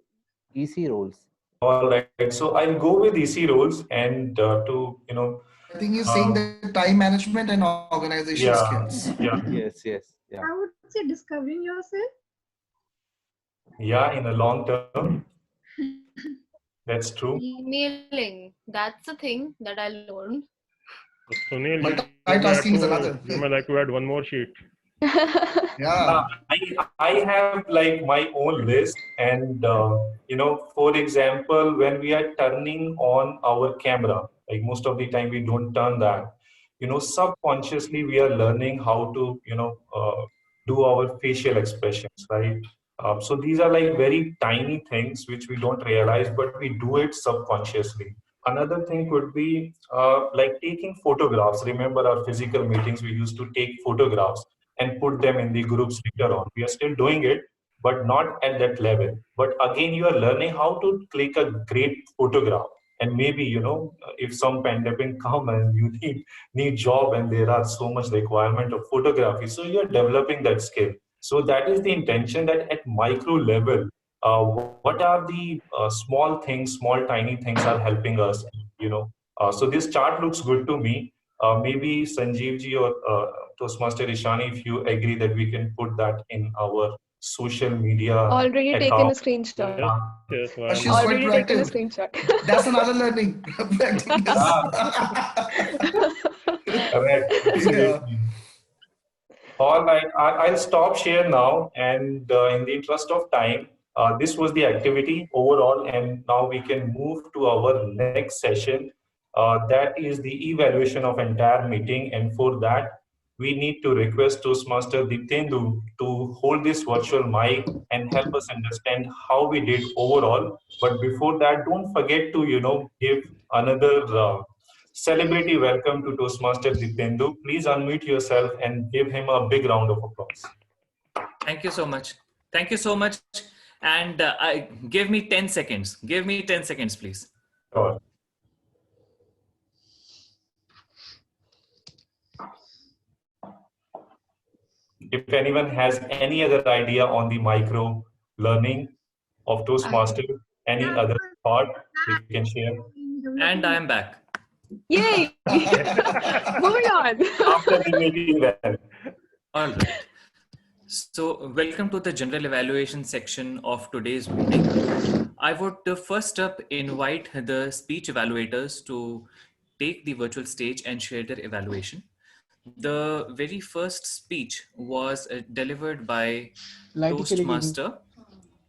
EC roles. All right, so I'll go with EC roles and I think you're saying the time management and organization yeah, skills. yeah, Yes. I would say discovering yourself. yeah. In the long term, that's true. Emailing. That's a thing that I learned. Sunil, Multitasking is another. you may like to add one more sheet. Yeah. I have like my own list, and for example, when we are turning on our camera, like most of the time we don't turn that. Subconsciously we are learning how to do our facial expressions, right? So these are like very tiny things which we don't realize, but we do it subconsciously. Another thing could be like taking photographs. Remember our physical meetings, we used to take photographs and put them in the groups later on. We are still doing it, but not at that level. But again, you are learning how to click a great photograph. And maybe, if some pandemic come and you need job and there are so much requirement of photography, so you're developing that skill. So that is the intention, that at micro level, what are the small things, small tiny things are helping us, so this chart looks good to me. Maybe Sanjeev ji or Toastmaster Ishani, if you agree that we can put that in our social media Already taken a account. screenshot. Yes, She's quite Already taken a proactive. screenshot. That's another learning. Correct. Absolutely. All right, I'll stop share now, and in the interest of time, this was the activity overall, and now we can move to our next session. That is the evaluation of entire meeting, and for that, we need to request Toastmaster Dipendu to hold this virtual mic and help us understand how we did overall. But before that, don't forget to give another celebrity welcome to Toastmaster Dipendu. Please unmute yourself and give him a big round of applause. Thank you so much. Thank you so much. And give me 10 seconds. Give me 10 seconds, please. Sure. If anyone has any other idea on the micro learning of Toastmaster, any other thought you can share? And I am back. Yay! Moving on. After the meeting then. All right. So welcome to the general evaluation section of today's meeting. I would first up invite the speech evaluators to take the virtual stage and share their evaluation. The very first speech was delivered by Toastmaster.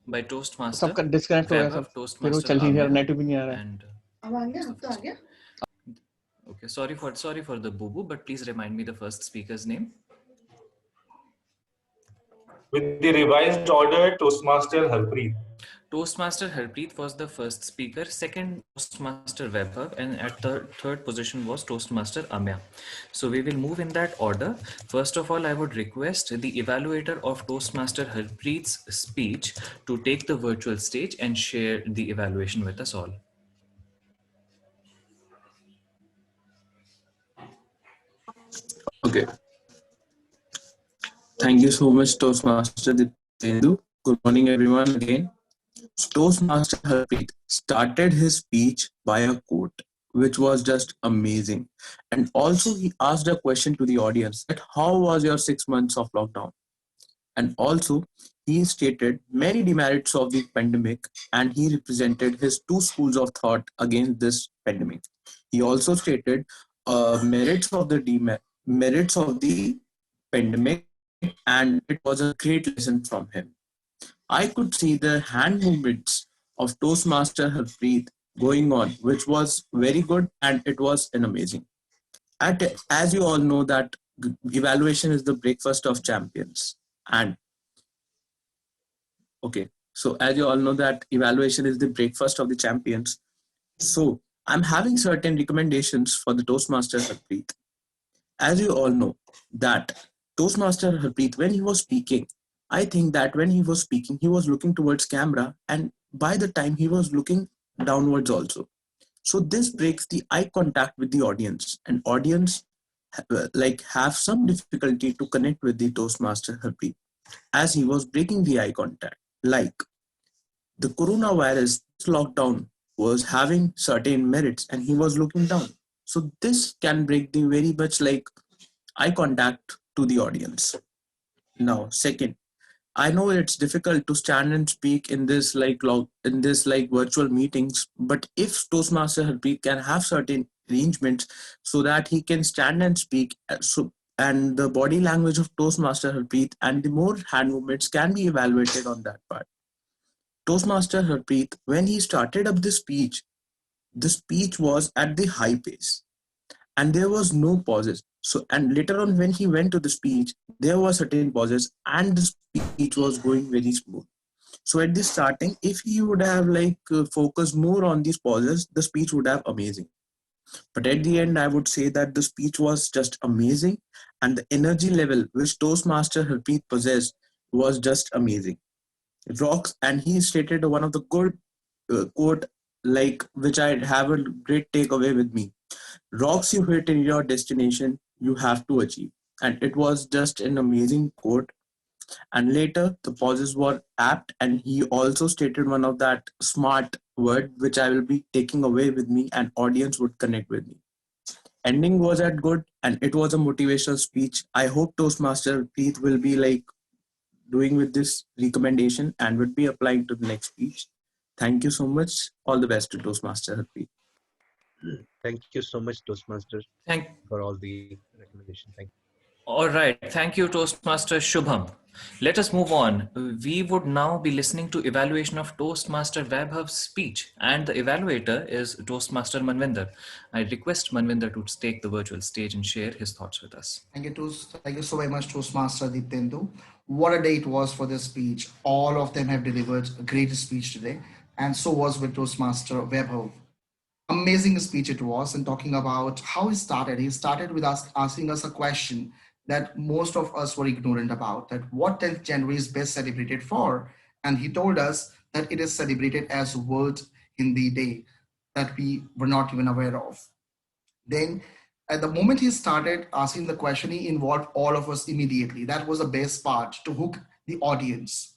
सबका disconnect हो गया सब फिर वो चल ही नहीं रहा net भी नहीं आ रहा and अब आ गया अब तो आ गया okay, sorry for the boo-boo, but please remind me the first speaker's name. With the revised order, Toastmaster Harpreet. Toastmaster Harpreet was the first speaker, second Toastmaster Vaibhav, and at the third position was Toastmaster Amya. So we will move in that order. First of all, I would request the evaluator of Toastmaster Harpreet's speech to take the virtual stage and share the evaluation with us all. Okay. Thank you so much, Toastmaster Dipendu. Good morning, everyone again. Toastmaster Harpreet started his speech by a quote, which was just amazing. And also he asked a question to the audience that how was your 6 months of lockdown? And also he stated many demerits of the pandemic and he represented his two schools of thought against this pandemic. He also stated merits of the pandemic, and it was a great lesson from him. I could see the hand movements of Toastmaster Harpreet going on, which was very good and it was an amazing. As you all know that evaluation is the breakfast of champions. And okay, so as you all know that evaluation is the breakfast of the champions. So I'm having certain recommendations for the Toastmaster Harpreet. As you all know that Toastmaster Harpreet, when he was speaking, I think that when he was speaking, he was looking towards camera, and by the time he was looking downwards also. So this breaks the eye contact with the audience, and audience have some difficulty to connect with the Toastmaster Harpreet as he was breaking the eye contact. Like the coronavirus lockdown was having certain merits and he was looking down. So this can break the very much eye contact to the audience. Now, second, I know it's difficult to stand and speak in this virtual meetings, but if Toastmaster Harpreet can have certain arrangements so that he can stand and speak, and the body language of Toastmaster Harpreet and the more hand movements can be evaluated on that part. Toastmaster Harpreet, when he started up the speech was at the high pace and there was no pauses. So, and later on when he went to the speech, there were certain pauses and the speech was going very smooth. So at the starting, if he would have focused more on these pauses, the speech would have amazing. But at the end, I would say that the speech was just amazing and the energy level which Toastmaster Harpreet possessed was just amazing. Rocks, and he stated one of the good quote which I have a great takeaway with me. Rocks you hit in your destination, you have to achieve. And it was just an amazing quote. And later the pauses were apt, and he also stated one of that smart word which I will be taking away with me and audience would connect with me. Ending was at good and it was a motivational speech. I hope Toastmaster Harpreet will be doing with this recommendation and would be applying to the next speech. Thank you so much. All the best to Toastmaster Harpreet. Thank you so much, Toastmaster, for all the recommendations. Thank you. All right. Thank you, Toastmaster Shubham. Let us move on. We would now be listening to evaluation of Toastmaster Vaibhav's speech, and the evaluator is Toastmaster Manvinder. I request Manvinder to take the virtual stage and share his thoughts with us. Thank you so very much, Toastmaster Dipendu. What a day it was for this speech. All of them have delivered a great speech today, and so was with Toastmaster Vaibhav. Amazing speech it was, and talking about how he started. He started with asking us a question that most of us were ignorant about, that what 10th January is best celebrated for. And he told us that it is celebrated as World Hindi Day, that we were not even aware of. Then at the moment he started asking the question, he involved all of us immediately. That was the best part, to hook the audience.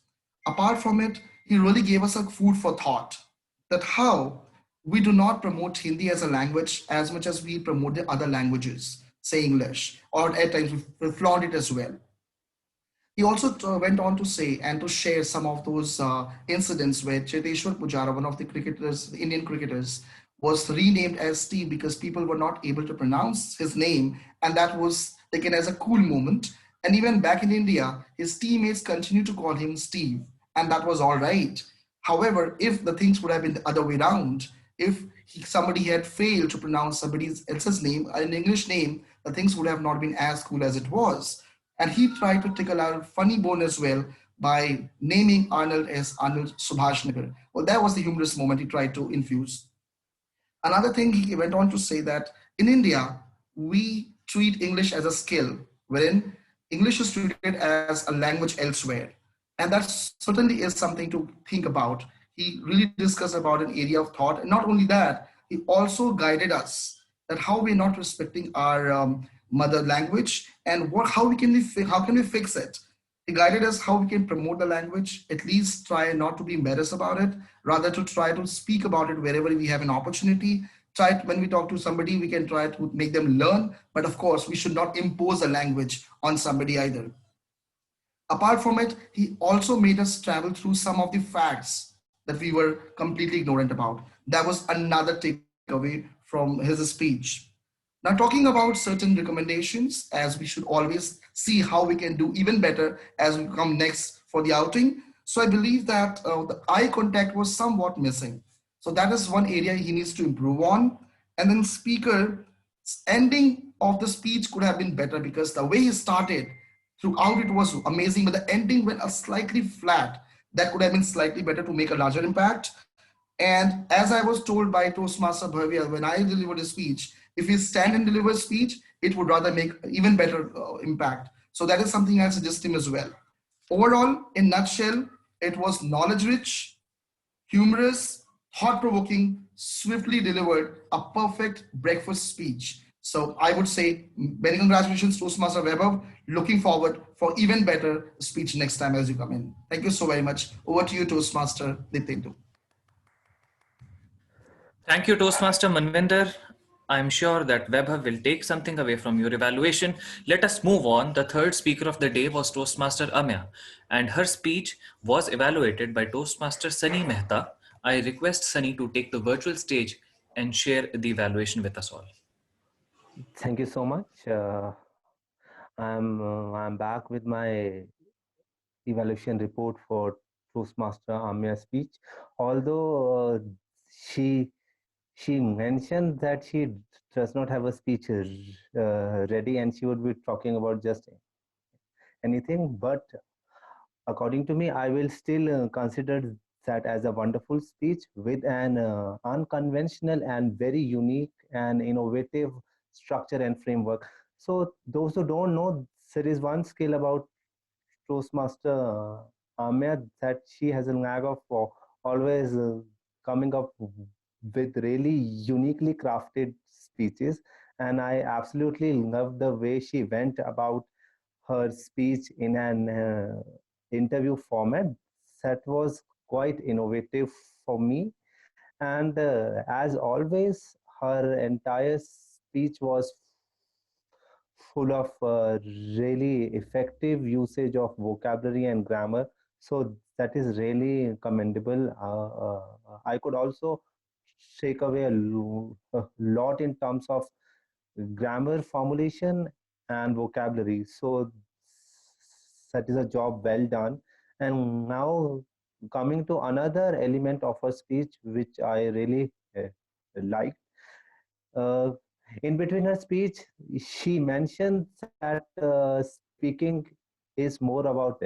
Apart from it, he really gave us a food for thought, that how we do not promote Hindi as a language as much as we promote the other languages, say English, or at times we flaunt it as well. He also went on to say and to share some of those incidents where Cheteshwar Pujara, one of the cricketers, the Indian cricketers, was renamed as Steve because people were not able to pronounce his name, and that was taken as a cool moment. And even back in India, his teammates continued to call him Steve, and that was all right. However, if the things would have been the other way around, if somebody had failed to pronounce somebody else's name, an English name, the things would have not been as cool as it was. And he tried to tickle our funny bone as well by naming Arnold as Arnold Subhashnagar. Well, that was the humorous moment he tried to infuse. Another thing, he went on to say that in India, we treat English as a skill, wherein English is treated as a language elsewhere. And that certainly is something to think about. He really discussed about an area of thought. And not only that, he also guided us that how we're not respecting our mother language and how can we fix it. He guided us how we can promote the language, at least try not to be embarrassed about it, rather to try to speak about it wherever we have an opportunity. When we talk to somebody, we can try to make them learn, but of course, we should not impose a language on somebody either. Apart from it, he also made us travel through some of the facts that we were completely ignorant about. That was another takeaway from his speech. Now, talking about certain recommendations, as we should always see how we can do even better as we come next for the outing. So I believe that the eye contact was somewhat missing. So that is one area he needs to improve on. And then speaker, ending of the speech could have been better because the way he started throughout it was amazing, but the ending went a slightly flat. That could have been slightly better to make a larger impact. And as I was told by Toastmaster Bhavya, when I delivered a speech, if you stand and deliver a speech, it would rather make even better impact. So that is something I suggest him as well. Overall, in nutshell, it was knowledge rich, humorous, thought-provoking, swiftly delivered, a perfect breakfast speech. So I would say many congratulations, Toastmaster Vaibhav. Looking forward for even better speech next time as you come in. Thank you so very much. Over to you, Toastmaster Dipendu. Thank you, Toastmaster Manvinder. I'm sure that Vaibhav will take something away from your evaluation. Let us move on. The third speaker of the day was Toastmaster Amya, and her speech was evaluated by Toastmaster Sunny Mehta. I request Sunny to take the virtual stage and share the evaluation with us all. Thank you so much. I'm back with my evaluation report for Toastmaster Amya's speech. Although she mentioned that she does not have a speech ready and she would be talking about just anything, but according to me, I will still consider that as a wonderful speech with an unconventional and very unique and innovative structure and framework. So those who don't know, there is one skill about Toastmaster Amya, that she has a knack of always coming up with really uniquely crafted speeches, and I absolutely love the way she went about her speech in an interview format. That was quite innovative for me, and as always, her entire speech was full of really effective usage of vocabulary and grammar. So that is really commendable. I could also take away a lot in terms of grammar formulation and vocabulary. So that is a job well done. And now coming to another element of her speech, which I really liked. In between her speech, she mentioned that speaking is more about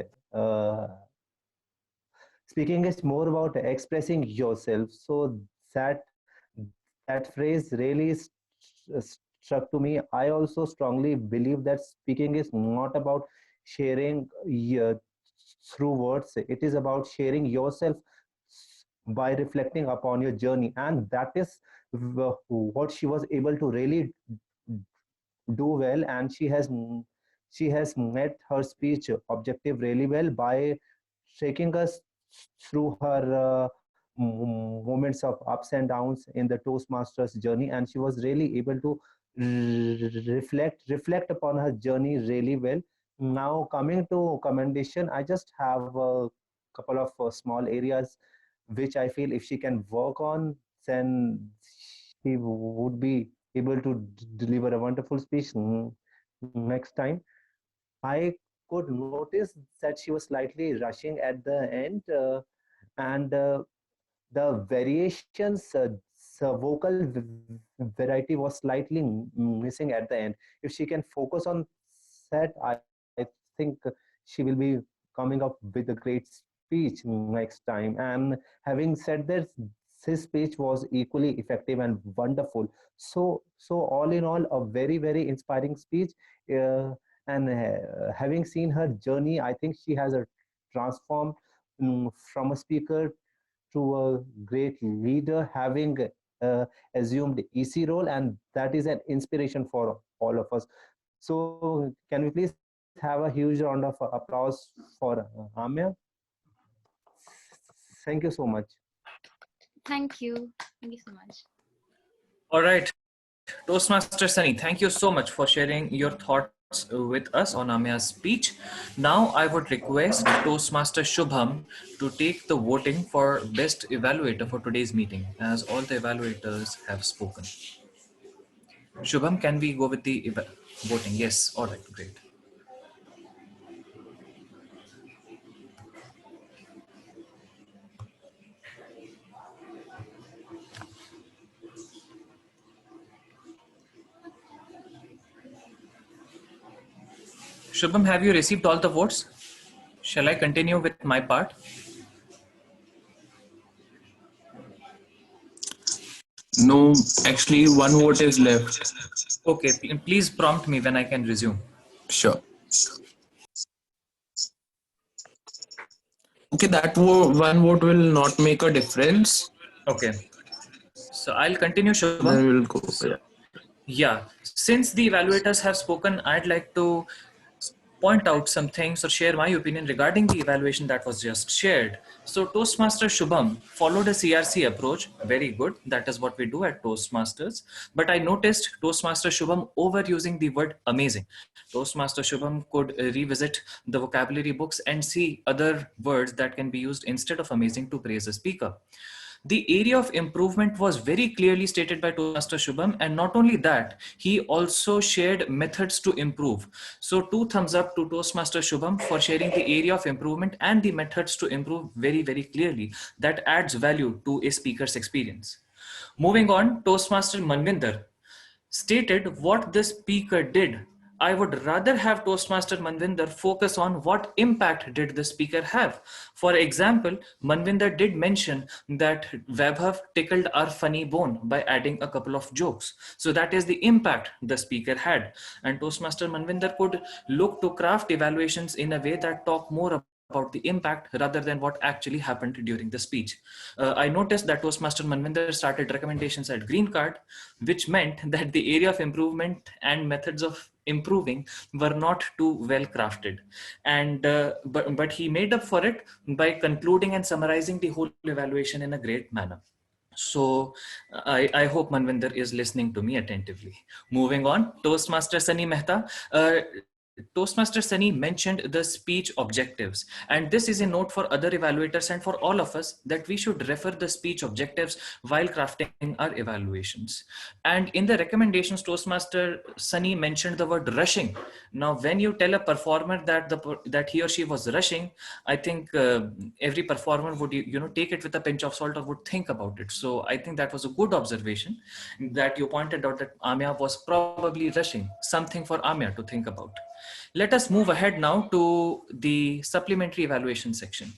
expressing yourself. So that phrase really struck to me. I also strongly believe that speaking is not about sharing through words. It is about sharing yourself by reflecting upon your journey, and that is what she was able to really do well. And she has met her speech objective really well by taking us through her moments of ups and downs in the Toastmasters journey, and she was really able to reflect upon her journey really well. Now coming to commendation, I just have a couple of small areas which I feel if she can work on, then she would be able to deliver a wonderful speech next time. I could notice that she was slightly rushing at the end, and the variations, the vocal variety was slightly missing at the end. If she can focus on that, I think she will be coming up with a great speech next time. And having said that, his speech was equally effective and wonderful. So all in all, a very, very inspiring speech. And having seen her journey, I think she has transformed from a speaker to a great leader, having assumed EC role, and that is an inspiration for all of us. So can we please have a huge round of applause for Amya? Thank you so much. Thank you. Thank you so much. All right. Toastmaster Sunny, thank you so much for sharing your thoughts with us on Amya's speech. Now I would request Toastmaster Shubham to take the voting for best evaluator for today's meeting, as all the evaluators have spoken. Shubham, can we go with the voting? Yes. All right, great. Shubham, have you received all the votes? Shall I continue with my part? No, actually, one vote is left. Okay, please prompt me when I can resume. Sure. Okay, that one vote will not make a difference. Okay. So I'll continue, Shubham. Then we'll go. Yeah, since the evaluators have spoken, I'd like to point out some things or share my opinion regarding the evaluation that was just shared. So Toastmaster Shubham followed a CRC approach. Very good. That is what we do at Toastmasters. But I noticed Toastmaster Shubham overusing the word amazing. Toastmaster Shubham could revisit the vocabulary books and see other words that can be used instead of amazing to praise a speaker. The area of improvement was very clearly stated by Toastmaster Shubham, and not only that, he also shared methods to improve. So 2 thumbs up to Toastmaster Shubham for sharing the area of improvement and the methods to improve very, very clearly. That adds value to a speaker's experience. Moving on, Toastmaster Manvinder stated what the speaker did. I would rather have Toastmaster Manvinder focus on what impact did the speaker have. For example, Manvinder did mention that Vaibhav tickled our funny bone by adding a couple of jokes. So that is the impact the speaker had. And Toastmaster Manvinder could look to craft evaluations in a way that talk more about the impact rather than what actually happened during the speech. I noticed that Toastmaster Manvinder started recommendations at green card, which meant that the area of improvement and methods of improving were not too well crafted, and but he made up for it by concluding and summarizing the whole evaluation in a great manner. So I hope Manvinder is listening to me attentively. Moving on, Toastmaster Sunny Mehta. Toastmaster Sunny mentioned the speech objectives, and this is a note for other evaluators and for all of us that we should refer the speech objectives while crafting our evaluations. And in the recommendations, Toastmaster Sunny mentioned the word rushing. Now, when you tell a performer that he or she was rushing, I think every performer would take it with a pinch of salt or would think about it. So I think that was a good observation that you pointed out, that Amya was probably rushing, something for Amya to think about. Let us move ahead now to the supplementary evaluation section.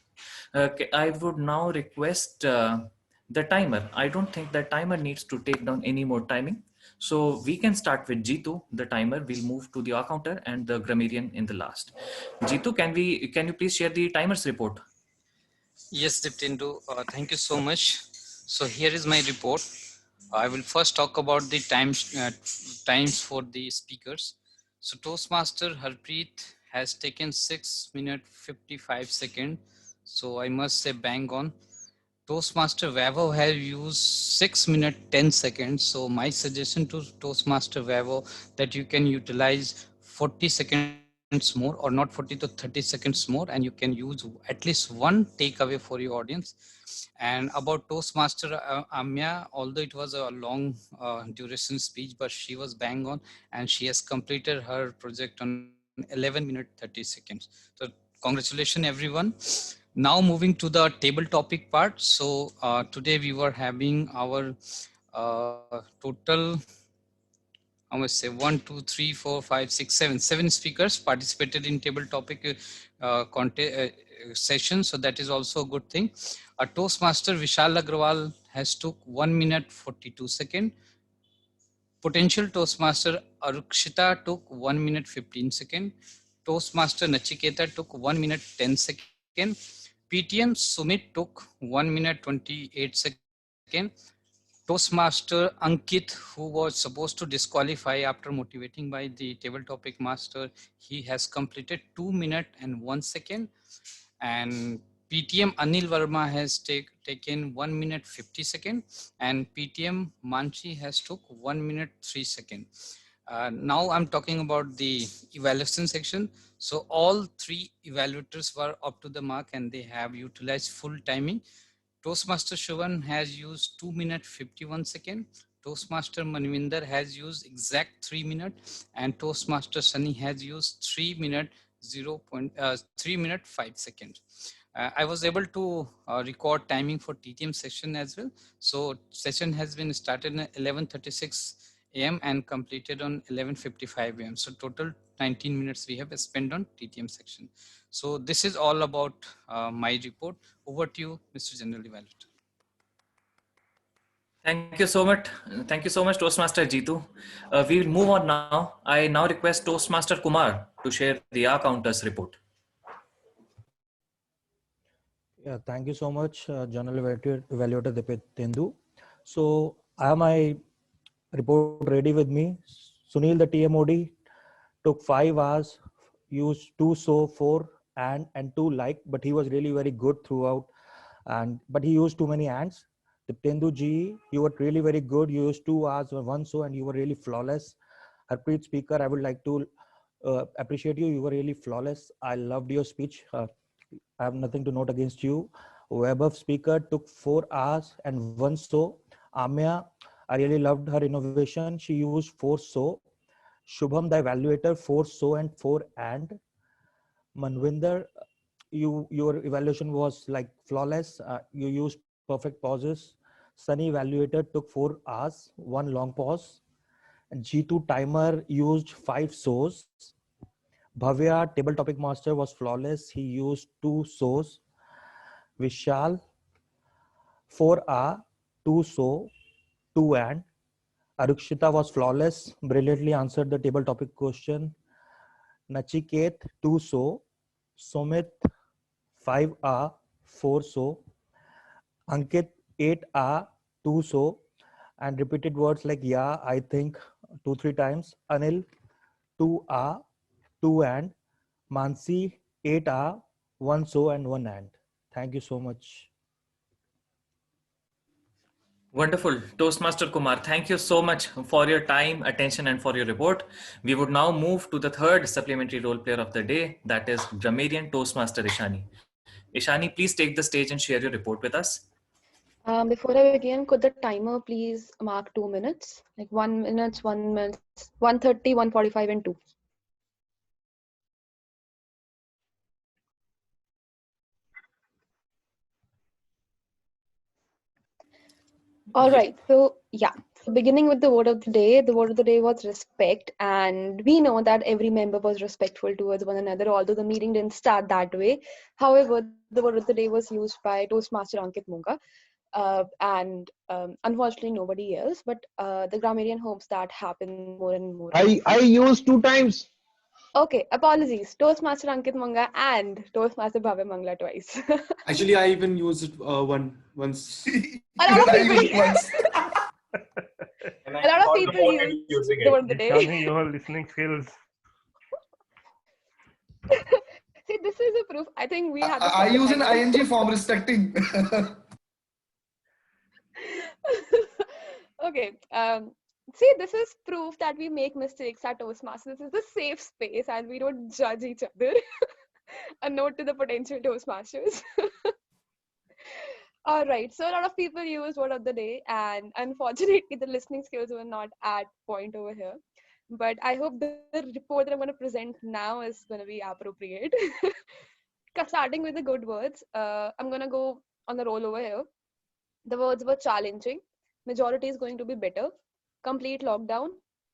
I would now request the timer. I don't think the timer needs to take down any more timing. So we can start with Jitu, the timer. We'll move to the R counter and the grammarian in the last. Jitu, can you please share the timer's report? Yes, Diptendu, thank you so much. So here is my report. I will first talk about the times for the speakers. So Toastmaster Harpreet has taken 6 minutes 55 seconds. So I must say bang on. Toastmaster Vaibhav has used 6 minutes 10 seconds. So my suggestion to Toastmaster Vaibhav that you can utilize 40 seconds more, or not 40 to 30 seconds more, and you can use at least one takeaway for your audience. And about Toastmaster Amya, although it was a long duration speech, but she was bang on, and she has completed her project on 11 minutes 30 seconds. So congratulations everyone. Now moving to the table topic part. So today we were having our total, I must say 1, 2, 3, 4, 5, 6, 7 speakers participated in table topic session. So that is also a good thing. A Toastmaster Vishal Agrawal has took 1 minute 42 seconds. Potential Toastmaster Arukshita took 1 minute 15 seconds. Toastmaster Nachiketa took 1 minute 10 seconds. PTM Sumit took 1 minute 28 seconds. Toastmaster Ankit, who was supposed to disqualify after motivating by the table topic master, he has completed 2 minutes and 1 second. And PTM Anil Verma has taken 1 minute 50 seconds, and PTM Manchi has took 1 minute 3 seconds. Now I'm talking about the evaluation section. So all 3 evaluators were up to the mark and they have utilized full timing. Toastmaster Shubhan has used 2 minutes 51 seconds. Toastmaster Manvinder has used exact 3 minutes, and Toastmaster Sunny has used 3 minutes 3 minutes 5 seconds. I was able to record timing for TTM session as well. So session has been started at 11:36 a.m. and completed on 11:55 a.m. So total 19 minutes we have spent on TTM section. So this is all about my report. Over to you, Mr. General Evaluator. Thank you so much. Thank you so much, Toastmaster Jitu. We will move on now. I now request Toastmaster Kumar to share the R counters report. Yeah, thank you so much, General Evaluator Diptendu. So I have my report ready with me. Sunil, the TMOD, took 5 hours, used 2 so, 4 and 2 like, but he was really very good throughout. But he used too many ands. Diptendu Ji, you were really very good. You used 2 hours, 1 so, and you were really flawless. Harpreet speaker, I would like to appreciate you. You were really flawless. I loved your speech. I have nothing to note against you. Vaibhav speaker took 4 hours and 1 so. Amya, I really loved her innovation. She used 4 so. Shubham, the evaluator, 4 so and 4 and. Manvinder, your evaluation was like flawless. You used perfect pauses. Sunny evaluator took 4 hours, 1 long pause. And G2 timer used 5 so's. Bhavya, table topic master, was flawless. He used 2 so's. Vishal, 4 2 so, 2 and. Arukshita was flawless, brilliantly answered the table topic question. Nachiket, 2 so. Sumit, 5 4 so. Ankit, 8 2 so. And repeated words like yeah, I think 2-3 times. Anil, 2 2 and. Mansi, 8 1 so and 1 and. Thank you so much. Wonderful. Toastmaster Kumar, thank you so much for your time, attention, and for your report. We would now move to the third supplementary role player of the day, that is grammarian Toastmaster Ishani. Ishani, please take the stage and share your report with us. Before I begin, could the timer please mark 2 minutes? Like 1 minute, 1 minute, 1:30, 1:45, and 2. All right. So yeah, so beginning with the word of the day, the word of the day was respect. And we know that every member was respectful towards one another, although the meeting didn't start that way. However, the word of the day was used by Toastmaster Ankit Munga. and unfortunately nobody else. But the grammarian hopes that happen more and more. I used 2 times. Okay, apologies. Toastmaster Ankit Manga and Toastmaster Bhavya Mangla twice. Actually, I even used it once. A lot of people use. A lot of people use the word of the day. Showing your listening skills. See, this is a proof. I think we have. I use an ing form respecting. Okay. See, this is proof that we make mistakes at Toastmasters. This is a safe space and we don't judge each other. A note to the potential Toastmasters. All right. So a lot of people use word of the day, and unfortunately, the listening skills were not at point over here. But I hope the report that I'm going to present now is going to be appropriate. Starting with the good words, I'm going to go on the roll over here. The words were challenging. Majority is going to be better. Complete lockdown.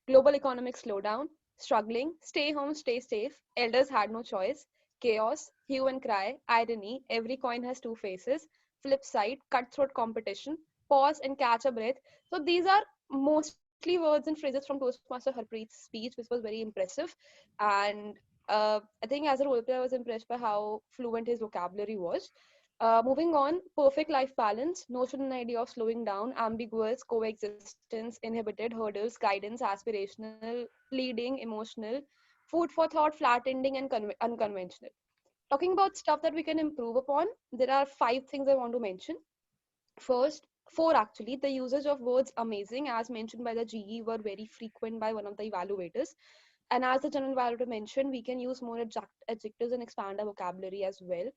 Global economic slowdown. Struggling. Stay home, stay safe. Elders had no choice. Chaos. Hue and cry. Irony. Every coin has two faces. Flip side. Cutthroat competition. Pause and catch a breath. So these are mostly words and phrases from Toastmaster Harpreet's speech, which was very impressive. And I think as a role player, I was impressed by how fluent his vocabulary was. Moving on, perfect life balance, notion and idea of slowing down, ambiguous, coexistence, inhibited, hurdles, guidance, aspirational, pleading, emotional, food for thought, flat ending, and unconventional. Talking about stuff that we can improve upon, there are 5 things I want to mention. First, 4 actually, the usage of words amazing, as mentioned by the GE, were very frequent by one of the evaluators. And as the general evaluator mentioned, we can use more adjectives and expand our vocabulary as well.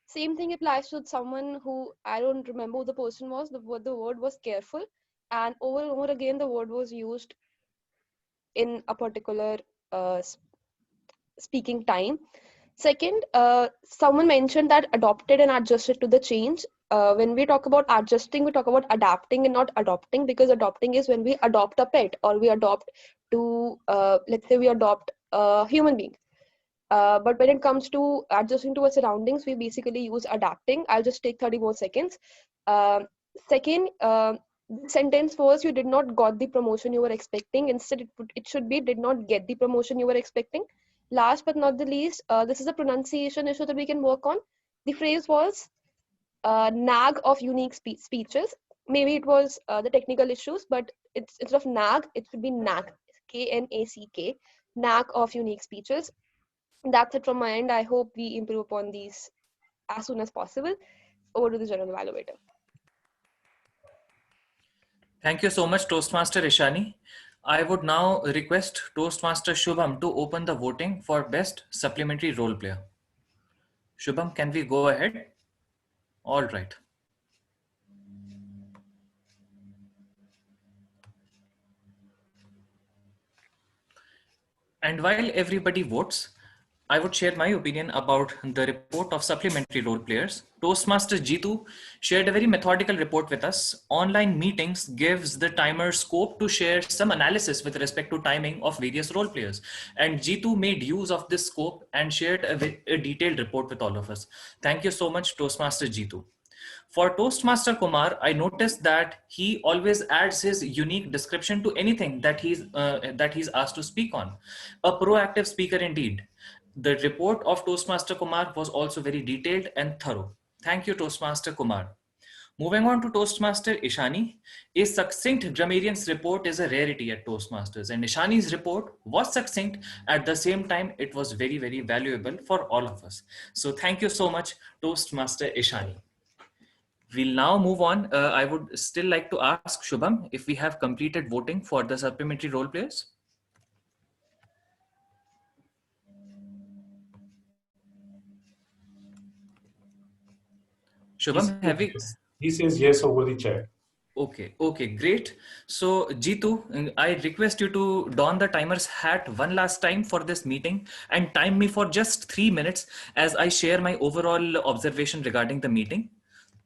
Same thing applies to someone who, I don't remember who the person was, the word was careful, and over and over again the word was used in a particular speaking time. Second, someone mentioned that adopted and adjusted to the change. When we talk about adjusting, we talk about adapting and not adopting, because adopting is when we adopt a pet or we adopt to, let's say we adopt a human being. But when it comes to adjusting to our surroundings, we basically use adapting. I'll just take 30 more seconds. Second, sentence was, you did not got the promotion you were expecting. Instead, it should be, did not get the promotion you were expecting. Last but not the least, this is a pronunciation issue that we can work on. The phrase was nag of unique speeches. Maybe it was the technical issues, but instead of nag, it should be knack, K-N-A-C-K, knack of unique speeches. That's it from my end. I hope we improve upon these as soon as possible. Over to the general evaluator. Thank you so much, Toastmaster Ishani. I would now request Toastmaster Shubham to open the voting for best supplementary role player. Shubham, can we go ahead? All right. And while everybody votes, I would share my opinion about the report of supplementary role players. Toastmaster Jitu shared a very methodical report with us. Online meetings gives the timer scope to share some analysis with respect to timing of various role players. And Jitu made use of this scope and shared a detailed report with all of us. Thank you so much, Toastmaster Jitu. For Toastmaster Kumar, I noticed that he always adds his unique description to anything that he's asked to speak on. A proactive speaker indeed. The report of Toastmaster Kumar was also very detailed and thorough. Thank you, Toastmaster Kumar. Moving on to Toastmaster Ishani, a succinct grammarian's report is a rarity at Toastmasters, and Ishani's report was succinct. At the same time, it was very, very valuable for all of us. So thank you so much, Toastmaster Ishani. We'll now move on. I would still like to ask Shubham if we have completed voting for the supplementary role players. Shubham, have we? He says yes over the chat. Okay, great. So Jitu, I request you to don the timer's hat one last time for this meeting and time me for just 3 minutes as I share my overall observation regarding the meeting.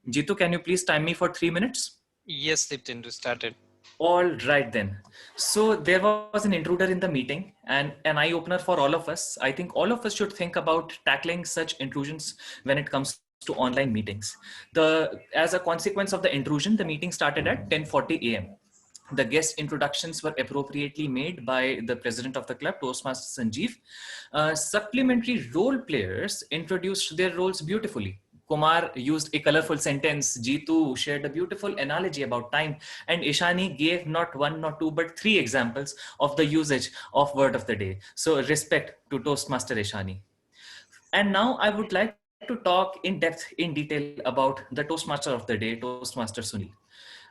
Jitu, can you please time me for 3 minutes? Yes, Diptendu, started. All right then. So there was an intruder in the meeting and an eye-opener for all of us. I think all of us should think about tackling such intrusions when it comes to online meetings. As a consequence of the intrusion, the meeting started at 10:40 a.m. The guest introductions were appropriately made by the president of the club, Toastmaster Sanjeev. Supplementary role players introduced their roles beautifully. Kumar used a colorful sentence, Jeetu shared a beautiful analogy about time, and Ishani gave not one, not two, but 3 examples of the usage of word of the day. So respect to Toastmaster Ishani. And now I would like to talk in depth, in detail about the Toastmaster of the day, Toastmaster Sunil.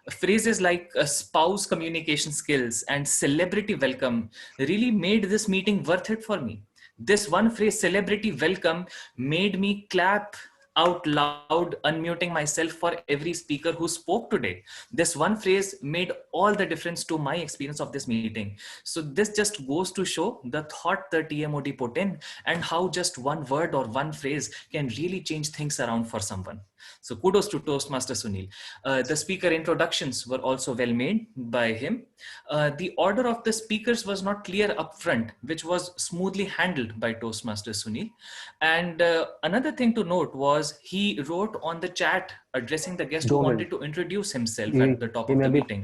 Phrases like spouse communication skills and celebrity welcome really made this meeting worth it for me. This one phrase, celebrity welcome, made me clap out loud, unmuting myself for every speaker who spoke today. This one phrase made all the difference to my experience of this meeting. So this just goes to show the thought the TMOD put in and how just one word or one phrase can really change things around for someone. So kudos to Toastmaster Sunil. The speaker introductions were also well made by him. The order of the speakers was not clear upfront, which was smoothly handled by Toastmaster Sunil. And another thing to note was he wrote on the chat addressing the guest who wanted to introduce himself at the top of the meeting.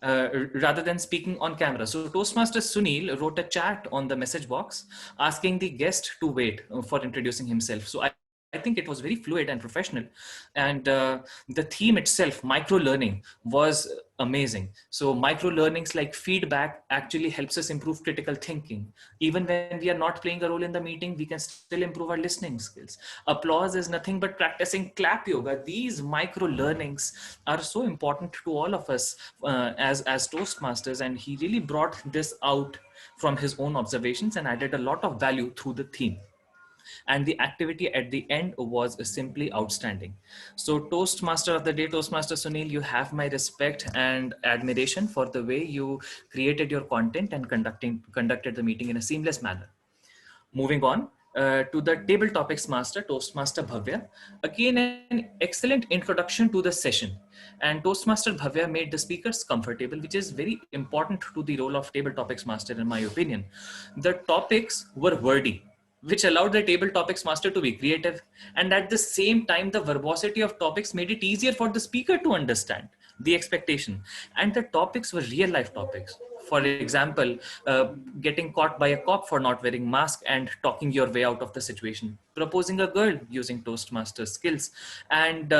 Rather than speaking on camera. So Toastmaster Sunil wrote a chat on the message box asking the guest to wait for introducing himself. So I think it was very fluid and professional. And the theme itself, micro-learning, was amazing. So micro-learnings like feedback actually helps us improve critical thinking. Even when we are not playing a role in the meeting, we can still improve our listening skills. Applause is nothing but practicing clap yoga. These micro-learnings are so important to all of us as Toastmasters. And he really brought this out from his own observations and added a lot of value through the theme. And the activity at the end was simply outstanding. So Toastmaster of the day, Toastmaster Sunil, you have my respect and admiration for the way you created your content and conducted the meeting in a seamless manner. Moving on to the table topics master, Toastmaster Bhavya. Again, an excellent introduction to the session. And Toastmaster Bhavya made the speakers comfortable, which is very important to the role of table topics master, in my opinion. The topics were wordy, which allowed the table topics master to be creative. And at the same time, the verbosity of topics made it easier for the speaker to understand the expectation. And the topics were real life topics. For example, getting caught by a cop for not wearing mask and talking your way out of the situation, proposing a girl using Toastmaster skills, and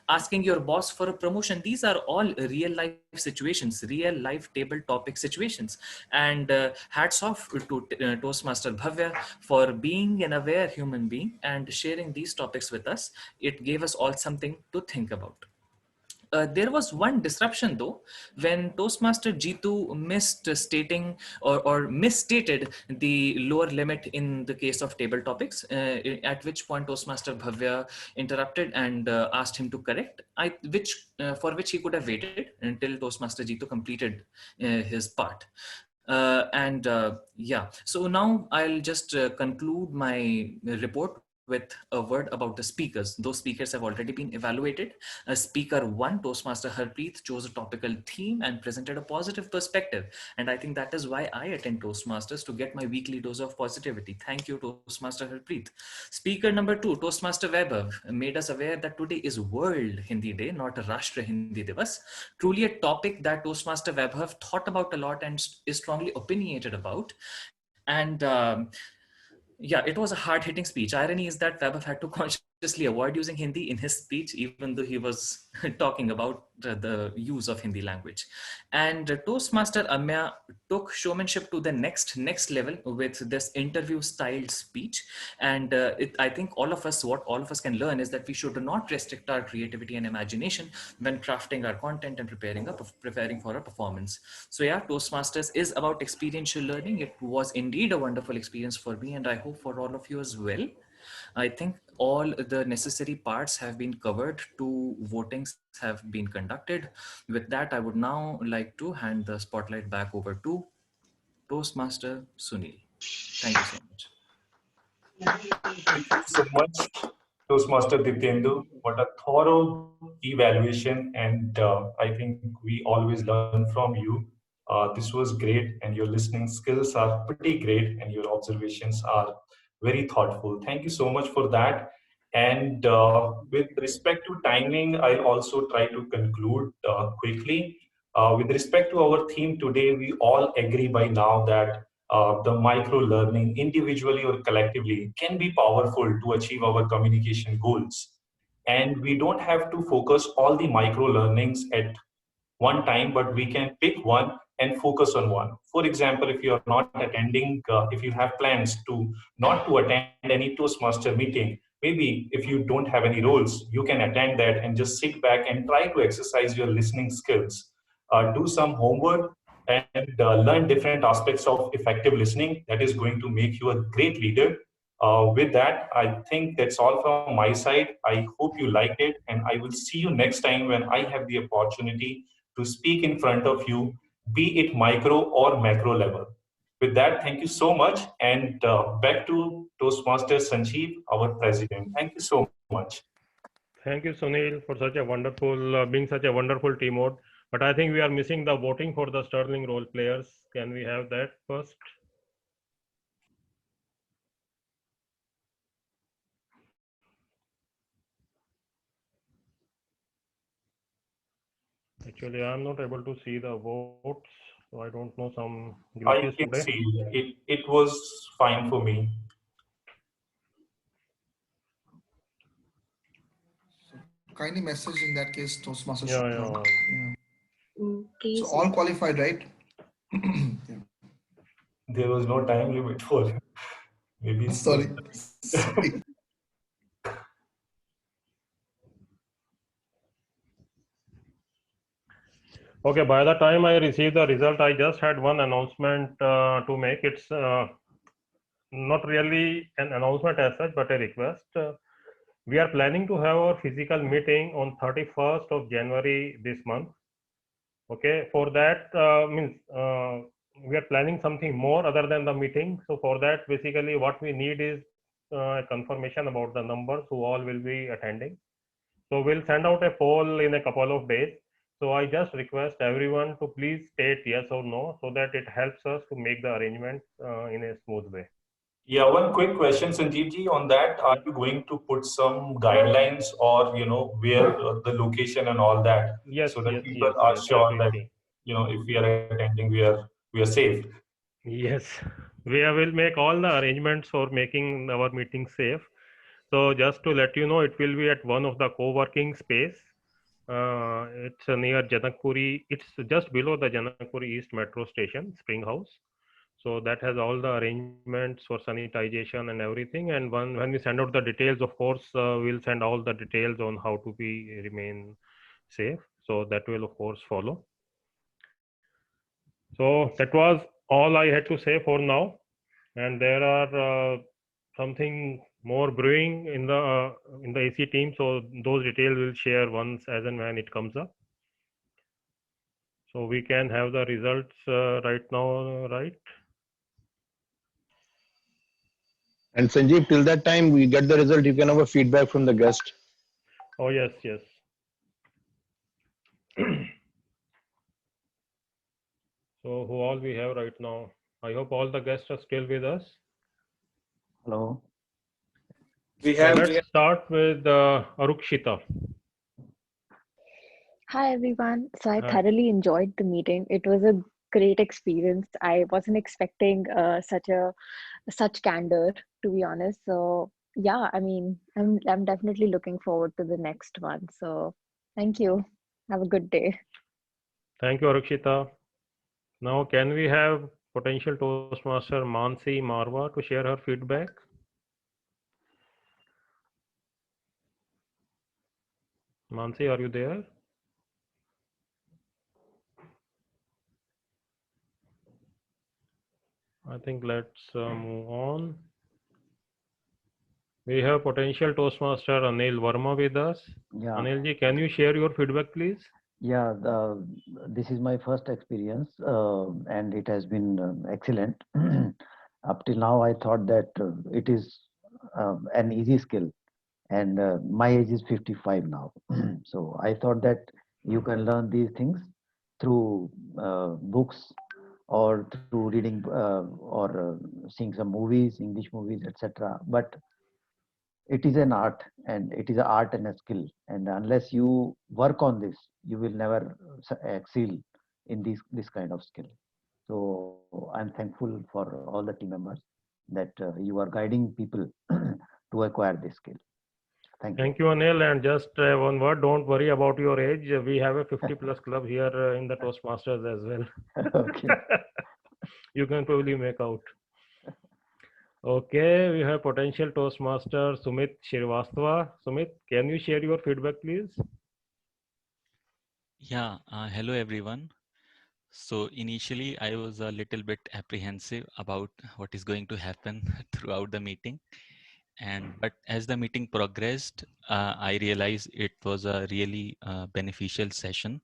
asking your boss for a promotion. These are all real life situations, real life table topic situations. And hats off to Toastmaster Bhavya for being an aware human being and sharing these topics with us. It gave us all something to think about. There was one disruption though, when Toastmaster Jeetu missed stating or misstated the lower limit in the case of table topics, at which point Toastmaster Bhavya interrupted and asked him to correct, for which he could have waited until Toastmaster Jeetu completed his part. Yeah, so now I'll just conclude my report with a word about the speakers. Those speakers have already been evaluated. Speaker 1, Toastmaster Harpreet, chose a topical theme and presented a positive perspective. And I think that is why I attend Toastmasters, to get my weekly dose of positivity. Thank you, Toastmaster Harpreet. Speaker number 2, Toastmaster Vaibhav, made us aware that today is World Hindi Day, not Rashtra Hindi Divas. Truly a topic that Toastmaster Vaibhav thought about a lot and is strongly opinionated about. And yeah, it was a hard-hitting speech. Irony is that Vaibhav had to consciously avoid using Hindi in his speech, even though he was talking about the use of Hindi language. And Toastmaster Amya took showmanship to the next level with this interview-styled speech. And I think what all of us can learn is that we should not restrict our creativity and imagination when crafting our content and preparing for a performance. So yeah, Toastmasters is about experiential learning. It was indeed a wonderful experience for me, and I hope for all of you as well. I think all the necessary parts have been covered. 2 votings have been conducted. With that, I would now like to hand the spotlight back over to Toastmaster Sunil. Thank you so much. Thank you so much, Toastmaster Dityendu. What a thorough evaluation, and I think we always learn from you. This was great, and your listening skills are pretty great, and your observations are Very thoughtful. Thank you so much for that. And with respect to timing, I'll also try to conclude quickly. With respect to our theme today, we all agree by now that the micro learning, individually or collectively, can be powerful to achieve our communication goals. And we don't have to focus all the micro learnings at one time, but we can pick one and focus on one. For example, if you are not attending, if you have plans to not to attend any Toastmaster meeting, maybe if you don't have any roles, you can attend that and just sit back and try to exercise your listening skills. Do some homework and learn different aspects of effective listening. That is going to make you a great leader. With that, I think that's all from my side. I hope you liked it, and I will see you next time when I have the opportunity to speak in front of you, be it micro or macro level. With that, thank you so much. And back to Toastmaster Sanjeev, our president. Thank you so much. Thank you, Sunil, for such a wonderful, being such a wonderful team mode. But I think we are missing the voting for the Sterling role players. Can we have that first? Actually, I'm not able to see the votes, so I don't know some glitches I can today. see it was fine for me. Kindly message in that case, Toastmasters. Yeah. So all qualified, right? There was no time limit for maybe. Sorry. Okay, by the time I received the result, I just had one announcement to make. It's not really an announcement as such, but a request. We are planning to have our physical meeting on 31st of January this month. Okay, for that we are planning something more other than the meeting. So for that, basically what we need is a confirmation about the numbers who all will be attending. So we'll send out a poll in a couple of days. So I just request everyone to please state yes or no, so that it helps us to make the arrangements in a smooth way. Yeah, one quick question, Sanjeev ji, on that. Are you going to put some guidelines or, where the location and all that? Yes, so that yes, people yes, are yes, sure that, definitely. if we are attending, we are safe. Yes, we will make all the arrangements for making our meeting safe. So just to let you know, it will be at one of the co-working space. It's near Janakpuri. It's just below the Janakpuri East Metro Station, Spring House. So that has all the arrangements for sanitization and everything. And when we send out the details, of course, we'll send all the details on how to remain safe. So that will of course follow. So that was all I had to say for now. And there are something more brewing in the AC team. So those details we'll share once as and when it comes up. So we can have the results right now, right? And Sanjeev, till that time we get the result, you can have a feedback from the guest. Oh, yes, yes. So who all we have right now? I hope all the guests are still with us. Hello. Let's start with Arukshita. Hi, everyone. So I Hi. thoroughly enjoyed the meeting. It was a great experience. I wasn't expecting such candor, to be honest. So yeah, I mean, I'm definitely looking forward to the next one. So thank you. Have a good day. Thank you, Arukshita. Now, can we have potential Toastmaster Mansi Marwa to share her feedback? Mansi, are you there? I think let's move on. We have potential Toastmaster Anil Verma with us. Yeah. Anil ji, can you share your feedback, please? Yeah, this is my first experience and it has been excellent. Up till now, I thought that it is an easy skill, and my age is 55 now. So I thought that you can learn these things through books or through reading or seeing some movies, English movies, etc. But it is an art, and it is an art and a skill. And unless you work on this, you will never excel in this kind of skill. So I'm thankful for all the team members that you are guiding people to acquire this skill. Thank you. Thank you, Anil. And just one word, don't worry about your age. We have a 50+ club here in the Toastmasters as well. Okay. You can probably make out. Okay, we have potential Toastmaster Sumit Shrivastava. Sumit, can you share your feedback, please? Yeah, hello everyone. So initially I was a little bit apprehensive about what is going to happen throughout the meeting. But as the meeting progressed, I realized it was a really beneficial session.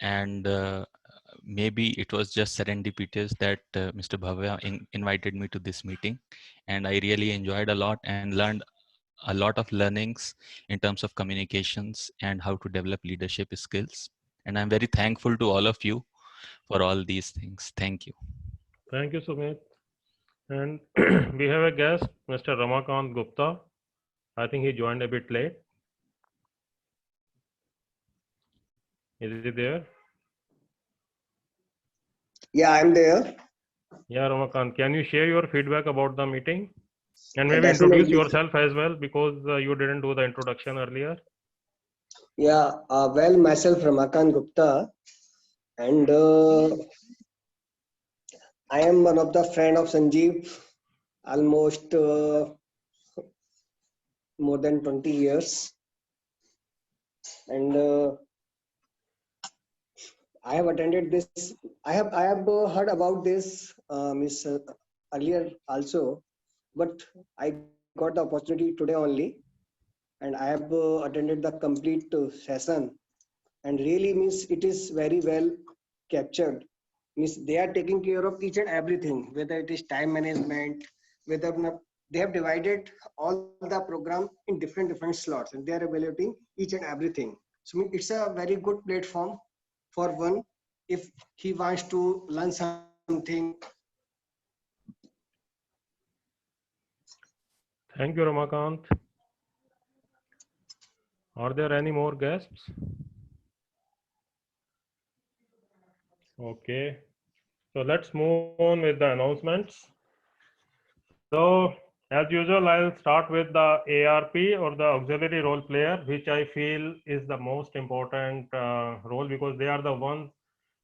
And maybe it was just serendipitous that Mr. Bhavya invited me to this meeting. And I really enjoyed a lot and learned a lot of learnings in terms of communications and how to develop leadership skills. And I'm very thankful to all of you for all these things. Thank you. Thank you, Sumit. And we have a guest, Mr. Ramakant Gupta. I think he joined a bit late. Is he there? Yeah, I'm there. Yeah, Ramakant, can you share your feedback about the meeting? And maybe Definitely. introduce yourself as well, because you didn't do the introduction earlier. Yeah, well, myself Ramakant Gupta, and I am one of the friend of Sanjeev, almost more than 20 years. And I have attended this. I have heard about this earlier also, but I got the opportunity today only, and I have attended the complete session, and really means it is very well captured. Means they are taking care of each and everything, whether it is time management, whether they have divided all the program in different slots, and they are evaluating each and everything. So it's a very good platform for one if he wants to learn something. Thank you, Ramakant. Are there any more guests? Okay, so let's move on with the announcements. So as usual, I'll start with the ARP or the auxiliary role player, which I feel is the most important role, because they are the ones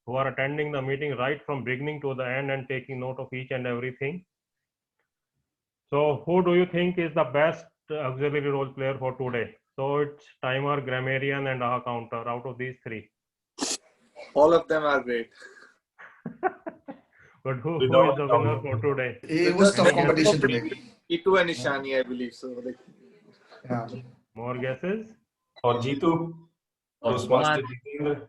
who are attending the meeting right from beginning to the end and taking note of each and everything. So who do you think is the best auxiliary role player for today? So it's timer, grammarian, and AHA counter out of these three. All of them are great. But who is the winner for today? It was tough competition today. Itu and Ishani, I believe. So yeah. More guesses? Or Jitu? Toastmaster Jitendra?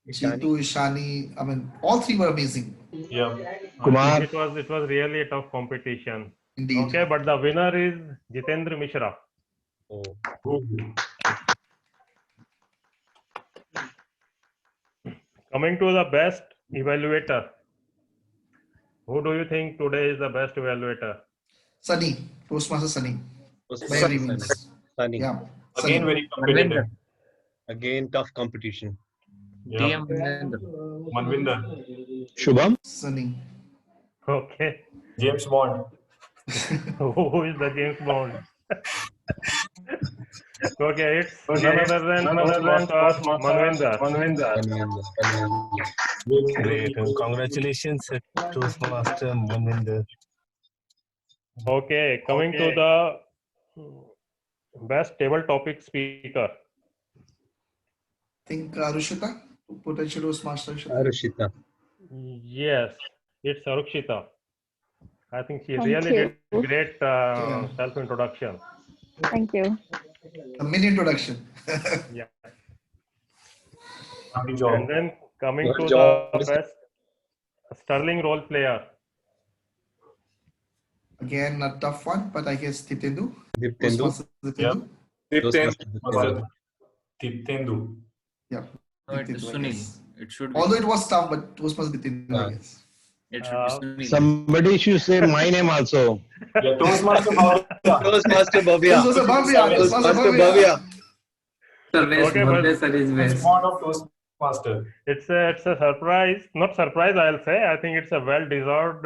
Jitu, Ishani, I mean, all three were amazing. Yeah. Kumar. It was really a tough competition. Indeed. Okay, but the winner is Jitendra Mishra. Oh. Coming to the best evaluator. Who do you think today is the best evaluator? Sunny, Toastmaster Sunny. By every means. Sunny. Yeah. Again, very competitive. Again, tough competition. Yeah. Manvinder. Shubham. Sunny. Okay. James Bond. Who is the James Bond? Okay, it's none other than Manvinder. Great. Congratulations, Toastmaster Manvinder. Okay, coming to the best table topic speaker. I think Arushita, potential Toastmaster. Arushita. Yes, it's Arukshita. I think she Thank really you. did great self-introduction. Thank you. A mini introduction. Yeah. Good job. And then coming Good to job. the best Sterling role player. Again, a tough one, but I guess Tiptendu. Diptendu. Tiptendu. Tiptendu. Yeah. No, it is Tiptendu, I Sunil. guess. It should be. Although it was tough, but Toastmaster Tiptendu, I guess. It should be Sunil. Somebody should say my name also. Yeah, Toastmaster Bhavya. Toastmaster Bhavya. Toastmaster Bhavya. Toastmaster Bhavya. Okay, but best. Squad of Toastmaster. It's a surprise, not surprise, I'll say. I think it's a well-deserved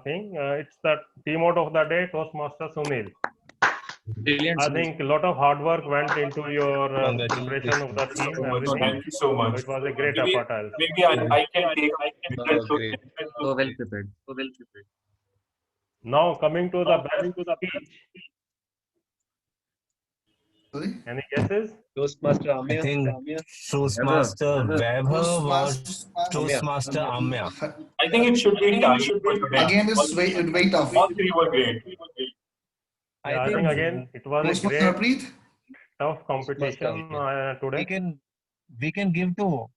thing. It's the team out of the day, Toastmaster Sunil. Brilliant. I think a lot of hard work went into your preparation of the team. Everything. Thank you so much. It was a great Maybe- effort, I'll say. Maybe I can take great. So well prepared. So well prepared. Now coming to the best speech. Any guesses? Toastmaster I Amya. think Toastmaster Vaibhav or Toastmaster Amya. I think it should be tied for today. Again, this weight of. All three were great. Yeah, I think again it was a Toastmaster great, Preet. tough competition today. We can give to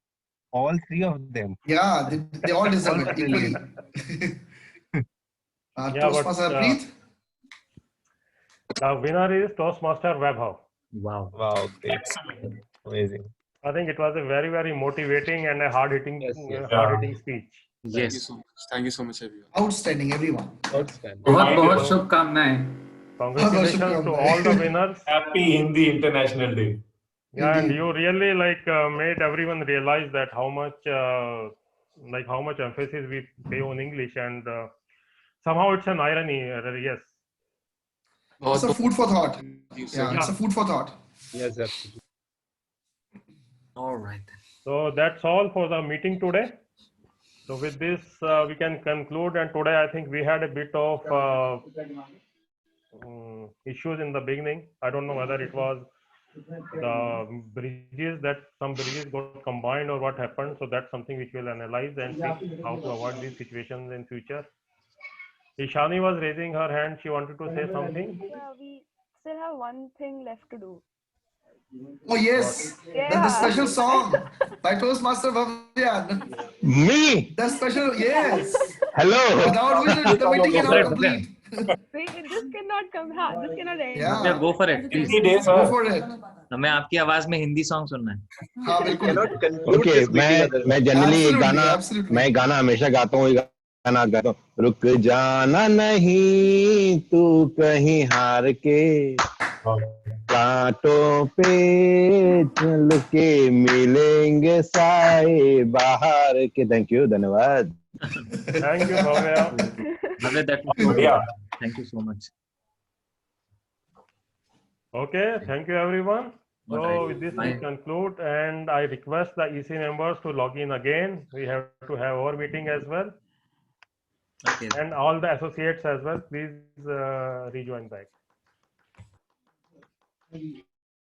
all three of them. Yeah, they all deserve it equally. Yeah, Toastmaster but, Preet. The winner is Toastmaster Vaibhav. Wow. Wow, great. Amazing. I think it was a very, very motivating and a hard-hitting speech. Thank you Yes. so much. Thank you so much, everyone. Outstanding, everyone. बहुत शुभकामनाएं. Congratulations to all the winners. Happy Hindi International Day. Yeah, and you really made everyone realize that how much emphasis we pay on English, and somehow it's an irony. Yes. It's a food for thought. you so Yeah, it's a food for thought. Yes, absolutely. All right. So that's all for the meeting today. So with this, we can conclude. And today, I think we had a bit of issues in the beginning. I don't know whether it was the bridges, that some bridges got combined or what happened. So that's something which we'll analyze and see how to avoid these situations in future. Ishani was raising her hand. She wanted to say something. Yeah, we still have one thing left to do. Oh yes, the special song by Toastmaster Bhavya. Me? The special, yes. Hello. Without which the meeting cannot complete. This cannot come back. This cannot end. Yeah, go for it. Please. Go for it. हमें आपकी आवाज में Hindi song सुनना है. हाँ बिल्कुल. Okay, मैं generally मैं गाना हमेशा गाता हूँ. गाना गाता हूँ. रुक जाना नहीं तू कहीं हार के, कांटों पे चल के मिलेंगे साए बाहर के. थैंक यू, धन्यवाद. Thank you, Bhavya. Bhavya, that was so good. Thank you so much. Okay, thank you everyone. So Alright, with this bye. we conclude, and I request the EC members to log in again. We have to have our meeting as well. Okay. And all the associates as well, please rejoin back.